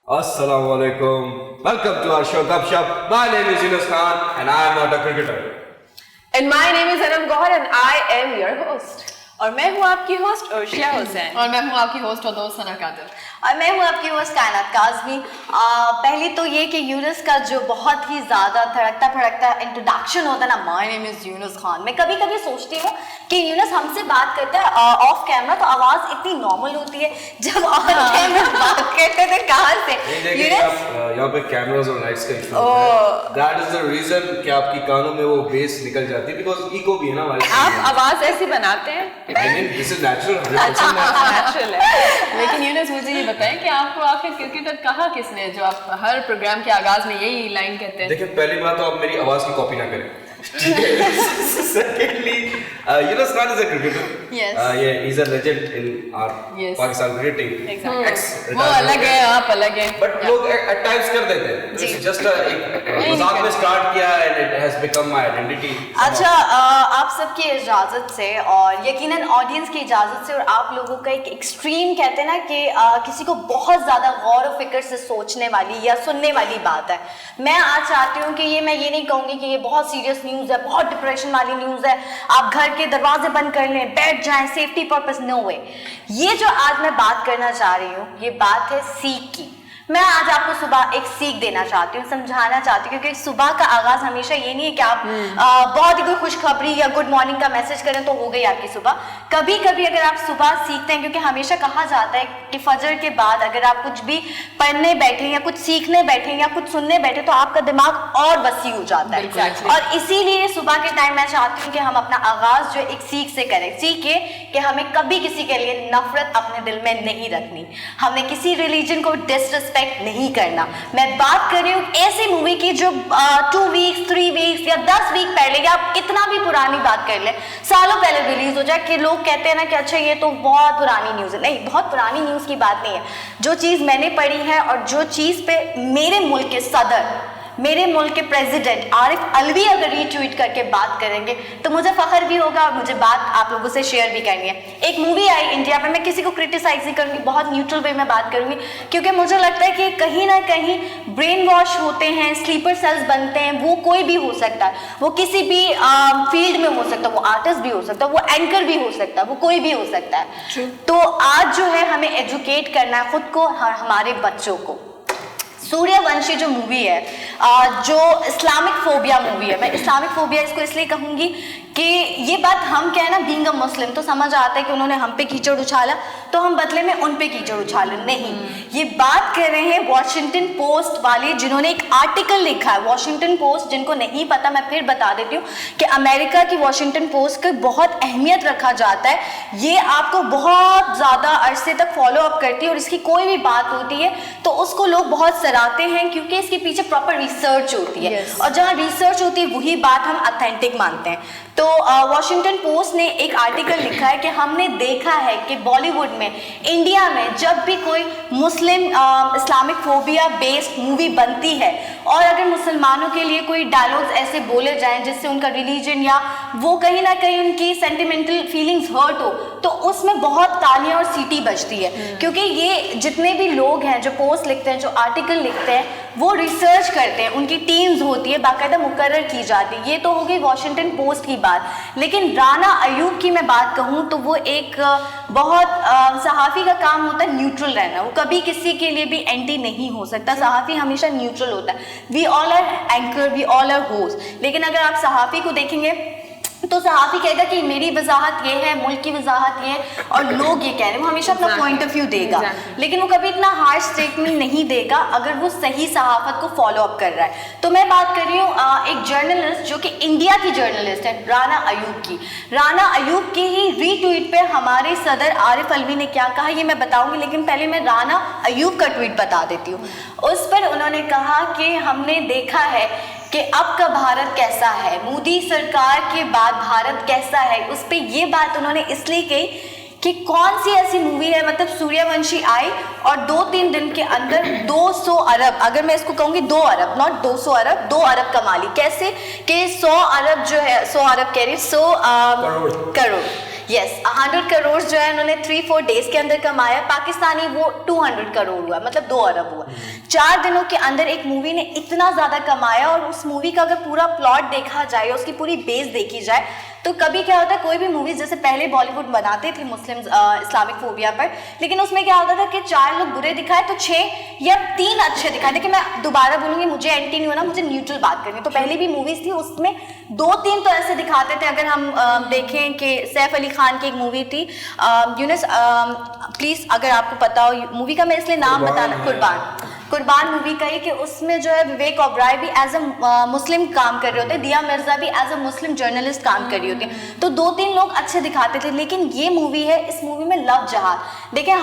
Assalamualaikum. Welcome to our show Gupshup. My name is Yunus Khan and I am not a cricketer. And my name is Anam Gohar and I am your host. और मैं हूँ आपकी host Arshia Hussain. और मैं हूँ आपकी host और दोस्त सना कादिर। और मैं हूँ आपकी होस्ट कायनात काज़मी। पहले तो ये कि यूनुस का जो बहुत ही ज़्यादा धड़कता फड़कता इंट्रोडक्शन होता है ना, my name is Yunus Khan. मैं कभी कभी सोचती हूँ कि यूनुस हमसे बात करता है ऑफ कैमरा तो आवाज़ इतनी नॉर्मल होती है, जब ऑन कैमरा बात करते थे कहाँ से यूनुस। यहाँ पे कैमरास और लाइट्स का इशू है। दैट इज द रीजन कि आपकी कानों में वो बेस निकल जाती है, बिकॉज इको भी है ना हमारे। आप आवाज़ ऐसी बनाते हैं। I mean, this is natural, 100% natural है। लेकिन यूनुस मुझे ये बताएं कि आपको आखिर क्रिकेटर कहा किसने, जो आप हर प्रोग्राम के आगाज में यही लाइन कहते हैं। देखिए, पहली बात तो आप मेरी आवाज की कॉपी ना करें। Secondly, Yunus Khan is a cricketer. Yes. Yeah, he's a legend in our Yes. Pakistan cricket team. Exactly. वो अलग है, आप अलग हैं। But लोग at times कर देते हैं। It's just a मजाक में start किया and it has become my identity. अच्छा, आप सबकी इजाज़त से और यकीनन ऑडियंस की इजाज़त से और आप लोगों का एक एक्सट्रीम कहते हैं ना कि किसी को बहुत ज़्यादा गौर और फिक्र से सोचने वाली या सुनने वाली बात है। मैं आज चाहती हूँ कि मैं ये नहीं कहूँगी कि ये बहुत सीरियस न्यूज़ है, बहुत डिप्रेशन वाली न्यूज़ है, आप घर के दरवाजे बंद कर लें, बैठ जाएं, सेफ्टी पर्पस। नो वे। ये जो आज मैं बात करना चाह रही हूँ, ये बात है सीख की। मैं आज आपको सुबह एक सीख देना चाहती हूँ, समझाना चाहती हूँ, क्योंकि सुबह का आगाज हमेशा ये नहीं है कि आप बहुत ही कोई खुशखबरी या गुड मॉर्निंग का मैसेज करें तो हो गई आपकी सुबह। कभी कभी अगर आप सुबह सीखते हैं, क्योंकि हमेशा कहा जाता है कि फजर के बाद अगर आप कुछ भी पढ़ने बैठे या कुछ सीखने बैठे या कुछ सुनने बैठे तो आपका दिमाग और वसी हो जाता है। और इसीलिए सुबह के टाइम मैं चाहती हूँ कि हम अपना आगाज जो एक सीख से करें। सीख ये कि हमें कभी किसी के लिए नफरत अपने दिल में नहीं रखनी, हमें किसी रिलीजन को डिसरिस्पेक्ट नहीं करना। मैं बात कर रही हूँ ऐसी मूवी की जो 2 वीक्स 3 वीक्स या 10 वीक पहले, या आप कितना भी पुरानी बात कर ले, सालों पहले रिलीज हो जाए, कि लोग कहते हैं ना कि अच्छा ये तो बहुत पुरानी न्यूज़ है। नहीं, बहुत पुरानी न्यूज़ की बात नहीं है। जो चीज़ मैंने पढ़ी है और जो चीज़ पे मेरे मुल्क के सदर, मेरे मुल्क के प्रेसिडेंट आरिफ अलवी अगर रीट्वीट करके बात करेंगे तो मुझे फख्र भी होगा और मुझे बात आप लोगों से शेयर भी करनी है। एक मूवी आई इंडिया में, मैं किसी को क्रिटिसाइज नहीं करूँगी, बहुत न्यूट्रल वे में बात करूँगी, क्योंकि मुझे लगता है कि कहीं ना कहीं ब्रेन वॉश होते हैं, स्लीपर सेल्स बनते हैं। वो कोई भी हो सकता है, वो किसी भी फील्ड में हो सकता है, वो आर्टिस्ट भी हो सकता है, वो एंकर भी हो सकता है, वो कोई भी हो सकता है। तो आज जो है हमें एजुकेट करना है खुद को और हमारे बच्चों को। सूर्यवंशी जो मूवी है, जो इस्लामिक फोबिया मूवी है, मैं इस्लामिक फोबिया इसको इसलिए कहूँगी कि ये बात हम क्या है ना, बीइंग अ मुस्लिम तो समझ आता है कि उन्होंने हम पे कीचड़ उछाला तो हम बदले में उन पे कीचड़ उछाले। नहीं, ये बात कर रहे हैं वॉशिंगटन पोस्ट वाले, जिन्होंने एक आर्टिकल लिखा है। वॉशिंगटन पोस्ट, जिनको नहीं पता मैं फिर बता देती हूँ कि अमेरिका की वॉशिंगटन पोस्ट की बहुत अहमियत रखा जाता है। ये आपको बहुत ज़्यादा अरसे तक फॉलो अप करती है और इसकी कोई भी बात होती है तो उसको लोग बहुत सराहते हैं, क्योंकि इसके पीछे प्रॉपर रिसर्च होती है। और जहाँ रिसर्च होती है वही बात हम ऑथेंटिक मानते हैं। तो वॉशिंगटन पोस्ट ने एक आर्टिकल लिखा है कि हमने देखा है कि बॉलीवुड में, इंडिया में जब भी कोई मुस्लिम इस्लामिक फोबिया बेस्ड मूवी बनती है और अगर मुसलमानों के लिए कोई डायलॉग्स ऐसे बोले जाएं जिससे उनका रिलीजन या वो कहीं ना कहीं उनकी सेंटिमेंटल फीलिंग्स हर्ट हो, तो उसमें बहुत तालियां और सीटी बजती है। क्योंकि ये जितने भी लोग हैं जो पोस्ट लिखते हैं, जो आर्टिकल लिखते हैं, वो रिसर्च करते हैं, उनकी टीम्स होती है, बाकायदा मुकर्रर की जाती है। ये तो हो गई वॉशिंगटन पोस्ट की बात। लेकिन राना अयूब की मैं बात कहूँ तो वो एक बहुत सहाफ़ी का काम होता है न्यूट्रल रहना। वो कभी किसी के लिए भी एंटी नहीं हो सकता। सहाफ़ी हमेशा न्यूट्रल होता है। We all are anchor, we all are host. लेकिन अगर आप सहाफ़ी को देखेंगे तो सहाफ़ी कहेगा कि मेरी वजाहत ये है, मुल्क की वजाहत ये है और लोग ये कह रहे हैं। वो हमेशा अपना पॉइंट ऑफ व्यू देगा, लेकिन वो कभी इतना हार्श स्टेटमेंट नहीं देगा अगर वो सही सहाफ़त को फॉलो अप कर रहा है। तो मैं बात कर रही हूँ एक जर्नलिस्ट जो कि इंडिया की जर्नलिस्ट है, राना अयूब की। राना अयूब की ही रीट्वीट पे हमारे सदर आरिफ अलवी ने क्या कहा ये मैं बताऊंगी, लेकिन पहले मैं राना अयूब का ट्वीट बता देती हूँ। उस पर उन्होंने कहा कि हमने देखा है कि अब का भारत कैसा है, मोदी सरकार के बाद भारत कैसा है। उस पर ये बात उन्होंने इसलिए कही कि कौन सी ऐसी मूवी है, मतलब सूर्यवंशी आई और 2-3 दिन के अंदर 200 अरब, अगर मैं इसको कहूँगी 2 अरब, नॉट 200 अरब, 2 अरब कमा ली। कैसे कि 100 अरब जो है, 100 अरब कह रही, 100 करोड़ यस 100 करोड़ जो है उन्होंने 3-4 डेज के अंदर कमाया। पाकिस्तानी वो 200 करोड़ हुआ, मतलब 2 अरब हुआ। 4 दिनों के अंदर एक मूवी ने इतना ज़्यादा कमाया। और उस मूवी का अगर पूरा प्लॉट देखा जाए, उसकी पूरी बेस देखी जाए, तो कभी क्या होता है, कोई भी मूवीज जैसे पहले बॉलीवुड बनाते थे मुस्लिम इस्लामिक फोबिया पर, लेकिन उसमें क्या होता था कि 4 लोग बुरे दिखाए तो 6 या 3 अच्छे दिखाए। देखिए मैं दोबारा बोलूँगी, मुझे एंटी नहीं होना, मुझे न्यूट्रल बात करनी। तो पहले भी मूवीज थी, उसमें 2-3 तो ऐसे दिखाते थे। अगर हम देखें कि सैफ अली खान की एक मूवी थी, यूनिस प्लीज़ अगर आपको पता हो मूवी का, मैं इसलिए नाम बताना, कुर्बान मूवी का ही, कि उसमें जो है विवेक ओबराय भी एज अ मुस्लिम काम कर रहे होते हैं, दिया मिर्जा भी एज अ मुस्लिम जर्नलिस्ट काम कर रही होती है। तो 2-3 लोग अच्छे दिखाते थे। लेकिन ये मूवी है, इस मूवी में लव जहाद, देखिए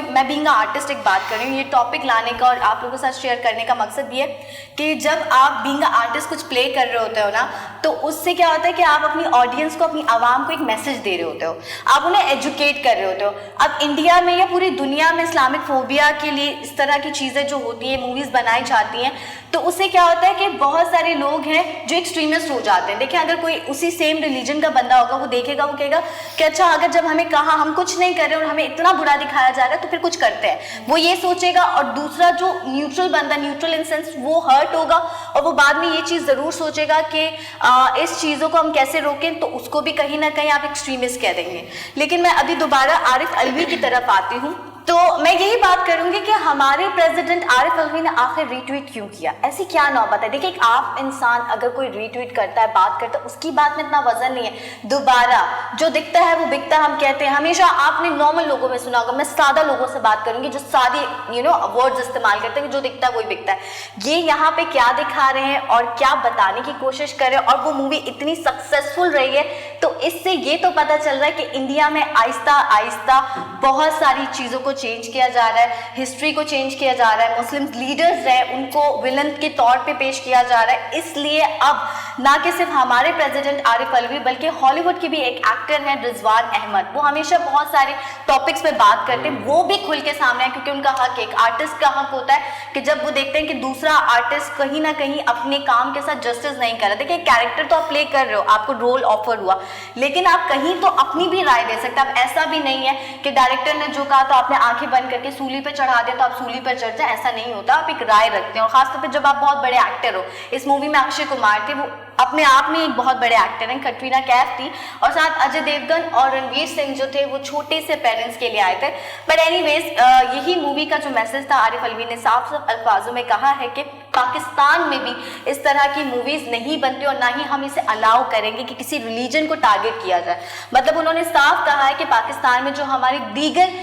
मैं बीइंग आर्टिस्ट एक बात कर रही हूँ, ये टॉपिक लाने का और आप लोगों के साथ शेयर करने का मकसद ये है कि जब आप बीइंग आर्टिस्ट कुछ प्ले कर रहे होते हो ना, तो उससे क्या होता है कि आप अपनी ऑडियंस को, अपनी आवाम को एक मैसेज दे रहे होते हो, आप उन्हें एजुकेट कर रहे होते हो। अब इंडिया में या पूरी दुनिया में इस्लामिक फोबिया के लिए इस तरह की चीज़ें जो होती है, मूवीज़ बनाई जाती हैं, तो उससे क्या होता है कि बहुत सारे लोग हैं जो एक्सट्रीमिस्ट हो जाते हैं। देखिए अगर कोई उसी सेम रिलीजन का बंदा होगा, वो देखेगा, वो कहेगा कि अच्छा, अगर जब हमें कहा हम कुछ नहीं कर रहे और हमें इतना बुरा दिखाया जा रहा है, तो फिर कुछ करते हैं, वो ये सोचेगा। और दूसरा जो न्यूट्रल बंदा, न्यूट्रल इन सेंस, वो हर्ट होगा और वो बाद में ये चीज़ ज़रूर सोचेगा कि इस चीज़ों को हम कैसे रोकें, तो उसको भी कहीं ना कहीं आप एक्सट्रीमिस्ट कह देंगे। लेकिन मैं अभी दोबारा आरिफ अलवी की तरफ आती हूँ, तो मैं यही बात करूंगी कि हमारे प्रेसिडेंट आरिफ अलवी ने आखिर रीट्वीट क्यों किया, ऐसी क्या नौबत है। देखिए एक आप इंसान अगर कोई रीट्वीट करता है, बात करता है, उसकी बात में इतना वजन नहीं है। दोबारा जो दिखता है वो बिकता, हम कहते हैं हमेशा। आपने नॉर्मल लोगों में सुना होगा, मैं सादा लोगों से बात करूंगी जो सादी वर्ड्स इस्तेमाल करते हैं, जो दिखता है वही बिकता है। ये यहाँ पे क्या दिखा रहे हैं और क्या बताने की कोशिश कर रहे हैं, और वो मूवी इतनी सक्सेसफुल रही है, तो इससे ये तो पता चल रहा है कि इंडिया में आहिस्ता आहिस्ता बहुत सारी चीज़ों को चेंज किया जा रहा है, हिस्ट्री को चेंज किया जा रहा है। मुस्लिम लीडर्स हैं, उनको विलन के तौर पे पेश किया जा रहा है। इसलिए अब ना कि सिर्फ हमारे प्रेसिडेंट आरिफ अलवी, बल्कि हॉलीवुड की भी एक एक्टर हैं रिजवान अहमद, वो हमेशा बहुत सारे टॉपिक्स पे बात करते हैं, वो भी खुल के सामने है, क्योंकि उनका हक, एक आर्टिस्ट का हक होता है कि जब वो देखते हैं कि दूसरा आर्टिस्ट कहीं ना कहीं अपने काम के साथ जस्टिस नहीं कर रहा। देखिए कैरेक्टर तो आप प्ले कर रहे हो, आपको रोल ऑफर हुआ, लेकिन आप कहीं तो अपनी भी राय दे सकते हैं। अब ऐसा भी नहीं है कि डायरेक्टर ने जो कहा तो आपने आंखें बंद करके सूली पे चढ़ा दिया तो आप सूली पर चढ़ जाए, ऐसा नहीं होता। आप एक राय रखते हैं, और खासतौर पर जब आप बहुत बड़े एक्टर हो। इस मूवी में अक्षय कुमार थे, वो अपने आप में एक बहुत बड़े एक्टर हैं, कटरीना कैफ थी, और साथ अजय देवगन और रणवीर सिंह जो थे वो छोटे से पेरेंट्स के लिए आए थे। बट एनीवेज यही मूवी का जो मैसेज था, आरिफ अलवी ने साफ साफ अल्फाजों में कहा है कि पाकिस्तान में भी इस तरह की मूवीज नहीं बनती और ना ही हम इसे अलाउ करेंगे कि किसी रिलीजन को टारगेट किया जाए। मतलब उन्होंने साफ कहा है कि पाकिस्तान में जो हमारे दीगर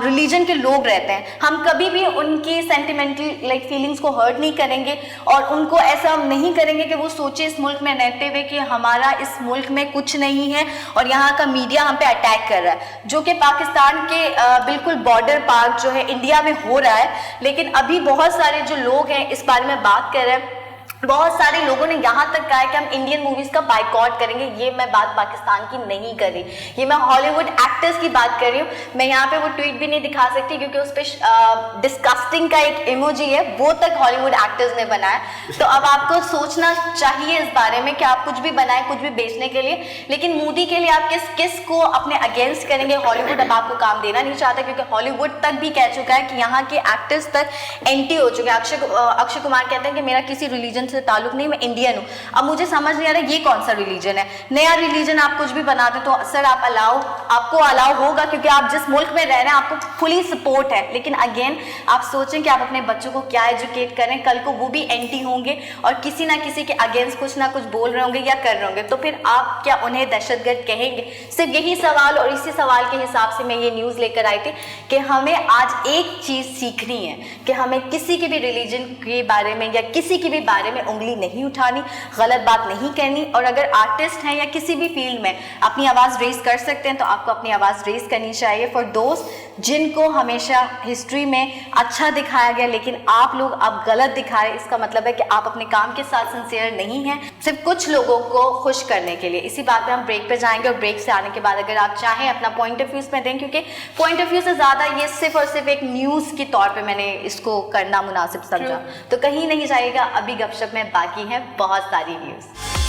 रिलीजन के लोग रहते हैं, हम कभी भी उनकी सेंटिमेंटल फीलिंग्स को हर्ट नहीं करेंगे, और उनको ऐसा नहीं करेंगे कि वो सोचे इस मुल्क में रहते हुए कि हमारा इस मुल्क में कुछ नहीं है और यहाँ का मीडिया हम पे अटैक कर रहा है, जो कि पाकिस्तान के बिल्कुल बॉर्डर पार जो है इंडिया में हो रहा है। लेकिन अभी बहुत सारे जो लोग हैं इस बारे में बात कर रहे हैं, बहुत सारे लोगों ने यहाँ तक कहा है कि हम इंडियन मूवीज का बाइकॉट करेंगे। ये मैं बात पाकिस्तान की नहीं कर रही, ये मैं हॉलीवुड एक्टर्स की बात कर रही हूँ। मैं यहाँ पे वो ट्वीट भी नहीं दिखा सकती क्योंकि उस पर डिस्कस्टिंग का एक इमोजी है, वो तक हॉलीवुड एक्टर्स ने बनाया। तो अब आपको सोचना चाहिए इस बारे में कि आप कुछ भी बनाए, कुछ भी बेचने के लिए, लेकिन मोदी के लिए आप किस को अपने अगेंस्ट करेंगे। हॉलीवुड अब आपको काम देना नहीं चाहता, क्योंकि हॉलीवुड तक भी कह चुका है कि यहाँ के एक्टर्स तक एंटी हो चुके हैं। अक्षय कुमार कहते हैं कि मेरा किसी रिलीजन से ताल्लुक नहीं, मैं इंडियन हूँ। अब मुझे समझ नहीं आ रहा ये कौन सा रिलीजन है। नया रिलीजन आप कुछ भी बनाते तो सर आपको अलाउ होगा, क्योंकि आप जिस मुल्क में रह रहे हैं आपको फुली सपोर्ट है। लेकिन अगेन आप सोचें कि आप अपने बच्चों को क्या एजुकेट करें, कल को वो भी एंटी होंगे और किसी ना किसी के अगेंस्ट कुछ ना कुछ बोल रहे होंगे या कर रहे होंगे, तो फिर आप क्या उन्हें दहशतगर्द कहेंगे। सिर्फ यही सवाल, और इसी सवाल के हिसाब से मैं ये न्यूज़ लेकर आई थी कि हमें आज एक चीज़ सीखनी है कि हमें किसी के भी रिलीजन के बारे में या किसी के भी बारे में उंगली नहीं उठानी, गलत बात नहीं करनी। और अगर आर्टिस्ट हैं या किसी भी फील्ड में अपनी आवाज़ रेज कर सकते हैं तो आपको अपनी आवाज़ रेज करनी चाहिए। फॉर दोस्त जिनको हमेशा हिस्ट्री में अच्छा दिखाया गया लेकिन आप लोग अब गलत दिखा रहे, इसका मतलब है कि आप अपने काम के साथ सिंसियर नहीं हैं, सिर्फ कुछ लोगों को खुश करने के लिए। इसी बात पे हम ब्रेक पे जाएंगे, और ब्रेक से आने के बाद अगर आप चाहें अपना पॉइंट ऑफ व्यू इसमें दें, क्योंकि पॉइंट ऑफ व्यू से ज़्यादा ये सिर्फ और सिर्फ एक न्यूज़ के तौर पर मैंने इसको करना मुनासिब समझा। तो कहीं नहीं जाइएगा, अभी गपशप में बाकी है बहुत सारी न्यूज़।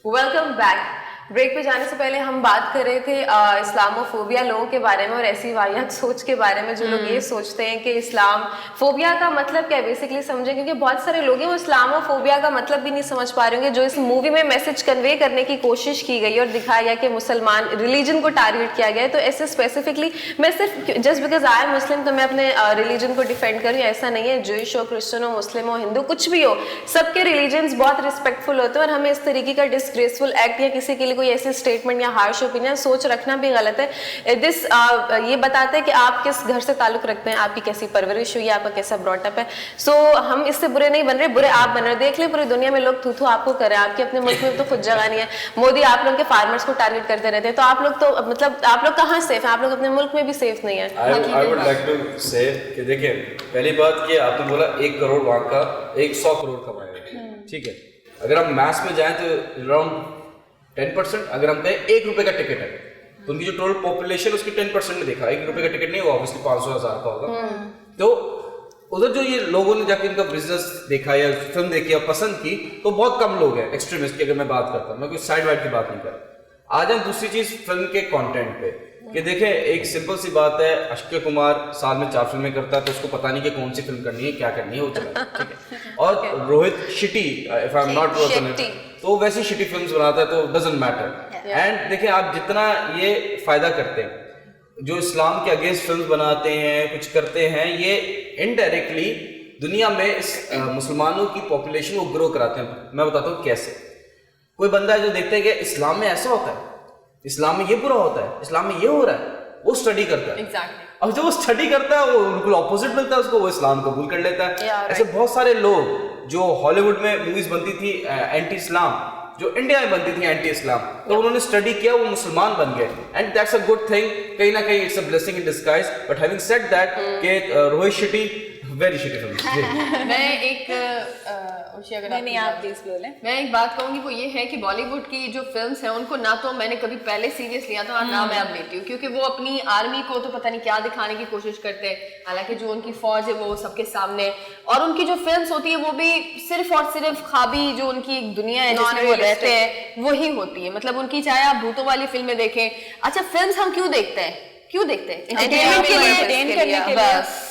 Welcome back. ब्रेक पे जाने से पहले हम बात कर रहे थे इस्लामोफोबिया लोगों के बारे में और ऐसी वाहियात सोच के बारे में जो लोग ये सोचते हैं कि इस्लाम फोबिया का मतलब क्या है बेसिकली समझे, क्योंकि बहुत सारे लोग हैं वो इस्लामोफोबिया का मतलब भी नहीं समझ पा रहे होंगे। जो इस मूवी में मैसेज कन्वे करने की कोशिश की गई और दिखाया गया कि मुसलमान रिलीजन को टारगेट किया गया है, तो ऐसे स्पेसिफिकली मैं सिर्फ जस्ट बिकॉज आई एम मुस्लिम तो मैं अपने रिलीजन को डिफेंड करूँ, ऐसा नहीं है। जूइश हो, क्रिश्चियन हो, मुस्लिम हो, हिंदू, कुछ भी हो, सबके रिलीजन्स बहुत रिस्पेक्टफुल होते हैं और हमें इस तरीके का डिसग्रेसफुल एक्ट या किसी के लिए कोई ऐसी स्टेटमेंट या हार्श ओपिनियन सोच रखना भी गलत है। दिस ये बताते हैं कि आप किस घर से ताल्लुक रखते हैं, आपकी कैसी परवरिश हुई है, आपका कैसा ब्रॉटअप है। सो हम इससे बुरे नहीं बन रहे, बुरे आप बन रहे। देख लें पूरी दुनिया में लोग थू आपको कर रहे हैं, आपके अपने मुल्क में तो खुद जगह नहीं है। मोदी आप लोग के फार्मर्स को टारगेट करते रहते हैं, तो आप लोग तो मतलब आप लोग कहाँ सेफ हैं? आप लोग अपने मुल्क में भी सेफ नहीं है। I would like to say कि देखिए पहली बात कि आपने बोला 1 करोड़ वहाँ का 100 करोड़ कमाएगा, ठीक है। अगर हम मैथ्स में जाएं तो अराउंड 10%, अगर हम कहें 1 रुपए का टिकट है तो उनकी जो टोटल पॉपुलेशन उसकी 10% में देखा, 1 रुपए का टिकट नहीं होगा, ऑब्वियसली 500,000 का होगा। तो उधर जो ये लोगों ने जाके इनका बिजनेस देखा या फिल्म देखी या पसंद की, तो बहुत कम लोग हैं एक्सट्रीमिस्ट की। अगर मैं बात करता हूँ, मैं कोई साइड वाइड की बात नहीं कर रहा। आज हम दूसरी चीज फिल्म के कंटेंट पे कि देखें, एक सिंपल सी बात है, अक्षय कुमार साल में 4 फिल्में करता है तो उसको पता नहीं कि कौन सी फिल्म करनी है, क्या करनी है, वो चला, ठीक है। और Rohit Shetty, if I am not wrong, तो वैसी शिटी फिल्म्स बनाता है, तो डजंट मैटर। एंड देखिए, आप जितना ये फायदा करते हैं, जो इस्लाम के अगेंस्ट फिल्म्स बनाते हैं, कुछ करते हैं, ये इनडायरेक्टली दुनिया में इस मुसलमानों की पॉपुलेशन को ग्रो कराते हैं। मैं बताता हूँ कैसे। कोई बंदा है जो देखता है कि इस्लाम में ऐसा होता है, इस्लाम में ये बुरा होता है, इस्लाम में ये हो रहा है, वो स्टडी करता है। Exactly. अब जब वो स्टडी करता है, वो बिल्कुल ऑपोजिट मिलता है उसको, वो इस्लाम कबूल कर लेता है। ऐसे बहुत सारे लोग जो हॉलीवुड में मूवीज बनती थी एंटी इस्लाम, जो इंडिया में बनती थी एंटी इस्लाम, तो उन्होंने स्टडी किया, वो मुसलमान बन गए। And that's a good thing, कहीं ना कहीं it's a blessing in disguise. But having said that कि Rohit Shetty very shitty film. मैं एक आप प्लीज बोलें। मैं एक बात कहूंगी, वो ये है कि बॉलीवुड की जो फिल्म्स हैं उनको ना तो मैंने कभी पहले सीरियस लिया था और ना मैं अब लेती हूँ, क्योंकि वो अपनी आर्मी को तो पता नहीं क्या दिखाने की कोशिश करते हैं, हालांकि जो उनकी फौज है वो सबके सामने, और उनकी जो फिल्म्स होती है वो भी सिर्फ और सिर्फ ख्वाबी जो उनकी एक दुनिया है जिसमें वो रहते हैं वही होती है। मतलब उनकी, चाहे आप भूतों वाली फिल्में देखें, अच्छा फिल्म्स हम क्यों देखते हैं? एंटरटेनमेंट के लिए, बस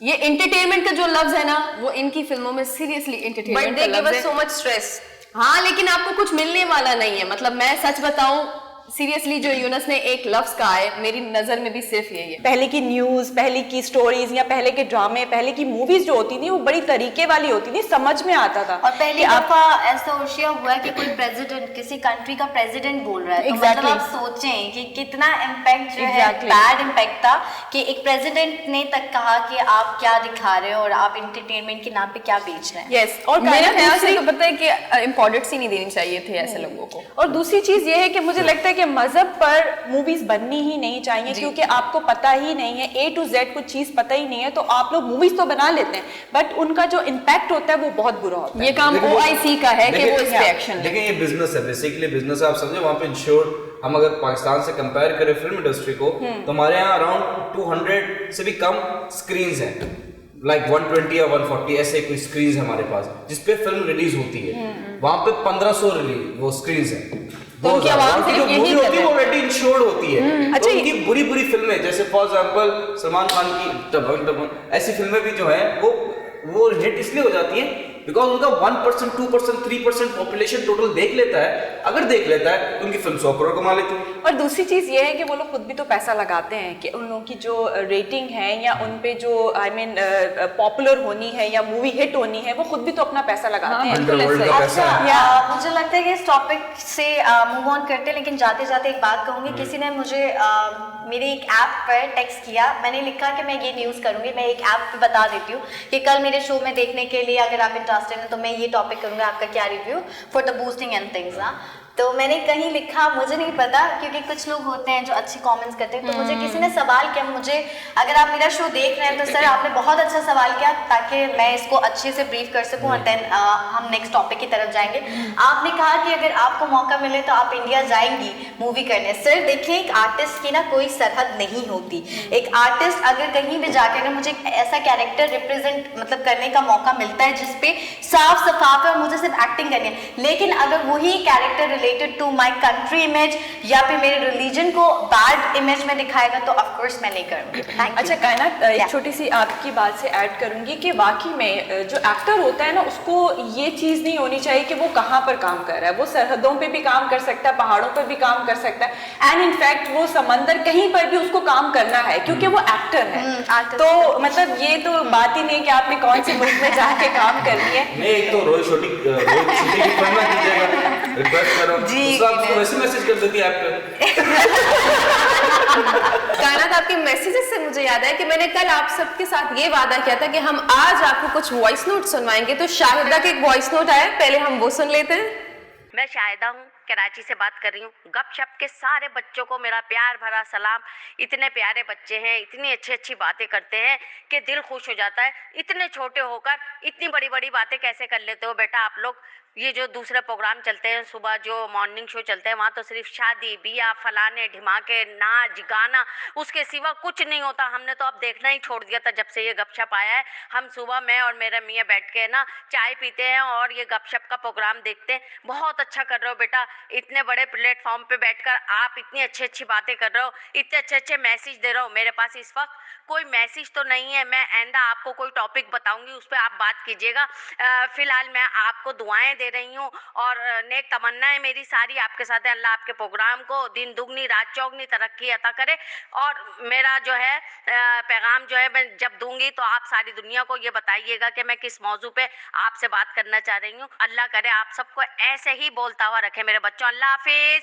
ये एंटरटेनमेंट का जो लफ्ज है ना, वो इनकी फिल्मों में सीरियसली एंटरटेनमेंट का लफ्ज है। So much stress. हाँ, लेकिन आपको कुछ मिलने वाला नहीं है। मतलब मैं सच बताऊं, सीरियसली जो यूनस ने एक लफ्ज कहा है, मेरी नजर में भी सिर्फ यही है। पहले की न्यूज, पहले की स्टोरीज या पहले के ड्रामे, पहले की मूवीज जो होती थी वो बड़ी तरीके वाली होती थी, समझ में आता था। और पहली दफा ऐसा ओशिया हुआ है कि कोई प्रेसिडेंट, किसी कंट्री का प्रेसिडेंट बोल रहा है, तो मतलब आप सोचें कि कितना इम्पैक्ट जो है, बैड इम्पैक्ट था कि एक प्रेसिडेंट ने तक कहा कि आप क्या दिखा रहे हो और आप एंटरटेनमेंट के नाम पे क्या बेच रहे हैं। यस, और मेरे ख्याल से तो पता है कि इंपॉर्टेंस ही नहीं देनी चाहिए थे ऐसे लोगों को। और दूसरी चीज ये है कि मुझे लगता है कि मजहब पर मूवीज बननी ही नहीं चाहिए, क्योंकि आपको पता ही नहीं है, A to Z कुछ चीज पता ही नहीं है, तो आप लोग मूवीज तो बना लेते हैं बट उनका जो इम्पैक्ट होता है वो बहुत बुरा होता है। ये काम OIC का है कि वो इस पे एक्शन ले। देखिए, ये बिजनेस है, बेसिकली बिजनेस है, आप समझे। वहाँ पे इंश्योर्ड, हम अगर पाकिस्तान से कंपेयर करें फिल्म इंडस्ट्री को, तो हमारे यहाँ अराउंड 200 से भी कम स्क्रीन्स हैं, लाइक 120 या 140 ऐसे कोई स्क्रीन्स है हमारे पास जिसपे फिल्म रिलीज होती है। वहाँ पे 1500 रिलीज वो स्क्रीन्स हैं। तो उनकी आवाम सिर्फ यही मूवी होती है वो ऑलरेडी इंश्योर्ड होती है। अच्छा, तो उनकी बुरी फिल्में, जैसे फॉर एग्जांपल सलमान खान की दबंग ऐसी फिल्में भी जो है वो हिट इसलिए हो जाती है बिकॉज उनका 1%, 2%, 3% पॉपुलेशन टोटल देख लेता है। अगर देख लेता है तो उनकी फिल्म 100 करोड़ कमा लेती है। और दूसरी चीज ये है कि वो लोग खुद भी तो पैसा लगाते हैं कि उन लोगों की जो रेटिंग है या उन पे जो पॉपुलर होनी है या मूवी हिट होनी है, वो खुद भी तो अपना पैसा लगाते हैं। मुझे लगता है कि इस टॉपिक से मूव ऑन करते हैं, लेकिन जाते जाते एक बात कहूंगी। किसी ने मुझे मेरे एक ऐप पर टेक्स्ट किया, मैंने लिखा कि मैं ये न्यूज़ करूंगी। मैं एक ऐप पे बता देती हूँ कि कल मेरे शो में देखने के लिए अगर आप इंटरेस्टेड हैं तो मैं ये टॉपिक करूंगा, आपका क्या review for the boosting and things ना। तो मैंने कहीं लिखा, मुझे नहीं पता क्योंकि कुछ लोग होते हैं जो अच्छी कमेंट्स करते हैं, तो मुझे किसी ने सवाल किया, मुझे अगर आप मेरा शो देख रहे हैं तो सर आपने बहुत अच्छा सवाल किया ताकि मैं इसको अच्छे से ब्रीफ कर सकूं और देन हम नेक्स्ट टॉपिक की तरफ जाएंगे। आपने कहा कि अगर आपको मौका मिले तो आप इंडिया जाएंगी मूवी करने। सर देखिए, एक आर्टिस्ट की ना कोई सरहद नहीं होती। एक आर्टिस्ट अगर कहीं भी जाकर ना मुझे ऐसा कैरेक्टर रिप्रेजेंट मतलब करने का मौका मिलता है जिसपे साफ सफाफ है और मुझे सिर्फ एक्टिंग करनी है, लेकिन अगर वही character related to my country image या फिर मेरे रिलीजन को बैड इमेज में दिखाएगा तो ऑफ कोर्स मैं नहीं करूँगी। अच्छा कायनात, एक छोटी सी आपकी बात से ऐड करूंगी कि वाकई में जो एक्टर होता है ना, उसको ये चीज़ नहीं होनी चाहिए कि वो कहाँ पर काम कर रहा है। वो सरहदों पे भी काम कर सकता है, पहाड़ों पर भी काम कर सकता है, एंड इनफैक्ट वो समंदर कहीं पर भी उसको काम करना है क्योंकि वो एक्टर है। तो मतलब ये तो बात ही नहीं कि आपने कौन से मुल्क में जाके काम करनी है। नहीं, एक तो रोहित शूटिंग की फंड ना कीजिएगा, रिक्वेस्ट करो जी, आपको वैसे मैसेज कर देती है ऐप पे। कायनात, आपके मैसेजेस से मुझे याद है कि मैंने कल आप सबके साथ ये वादा किया था कि हम आज आपको कुछ वॉइस नोट सुनवाएंगे, तो शाहिदा का एक वॉइस नोट आया, पहले हम वो सुन लेते हैं। मैं शाहिदा हूँ, कराची से बात कर रही हूँ। गपशप के सारे बच्चों को मेरा प्यार भरा सलाम। इतने प्यारे बच्चे हैं, इतनी अच्छी अच्छी बातें करते हैं कि दिल खुश हो जाता है। इतने छोटे होकर इतनी बड़ी बड़ी बातें कैसे कर लेते हो बेटा आप लोग। ये जो दूसरे प्रोग्राम चलते हैं सुबह, जो मॉर्निंग शो चलते हैं, वहाँ तो सिर्फ शादी बियाह फलाने ढिमाके नाच गाना, उसके सिवा कुछ नहीं होता। हमने तो अब देखना ही छोड़ दिया था जब से ये गपशप आया है। हम सुबह मैं और मेरा मियाँ बैठ के ना चाय पीते हैं और ये गपशप का प्रोग्राम देखते हैं। बहुत अच्छा कर रहे हो बेटा, इतने बड़े प्लेटफॉर्म पे बैठकर आप इतनी अच्छी अच्छी बातें कर रहे हो, इतने अच्छे अच्छे मैसेज दे रहे हो। मेरे पास इस वक्त कोई मैसेज तो नहीं है, मैं आइंदा आपको कोई टॉपिक बताऊंगी, उस पर आप बात कीजिएगा। फिलहाल मैं आपको दुआएं दे रही हूँ और नेक तमन्नाएं मेरी सारी आपके साथ है। अल्लाह आपके प्रोग्राम को दिन दुगनी रात चौगनी तरक्की अता करे। और मेरा जो है पैगाम जो है मैं जब दूंगी तो आप सारी दुनिया को ये बताइएगा कि मैं किस मौजू पे आपसे बात करना चाह रही हूँ। अल्लाह करे आप सबको ऐसे ही बोलता हुआ रखे मेरे बच्चों। अल्लाह हाफिज।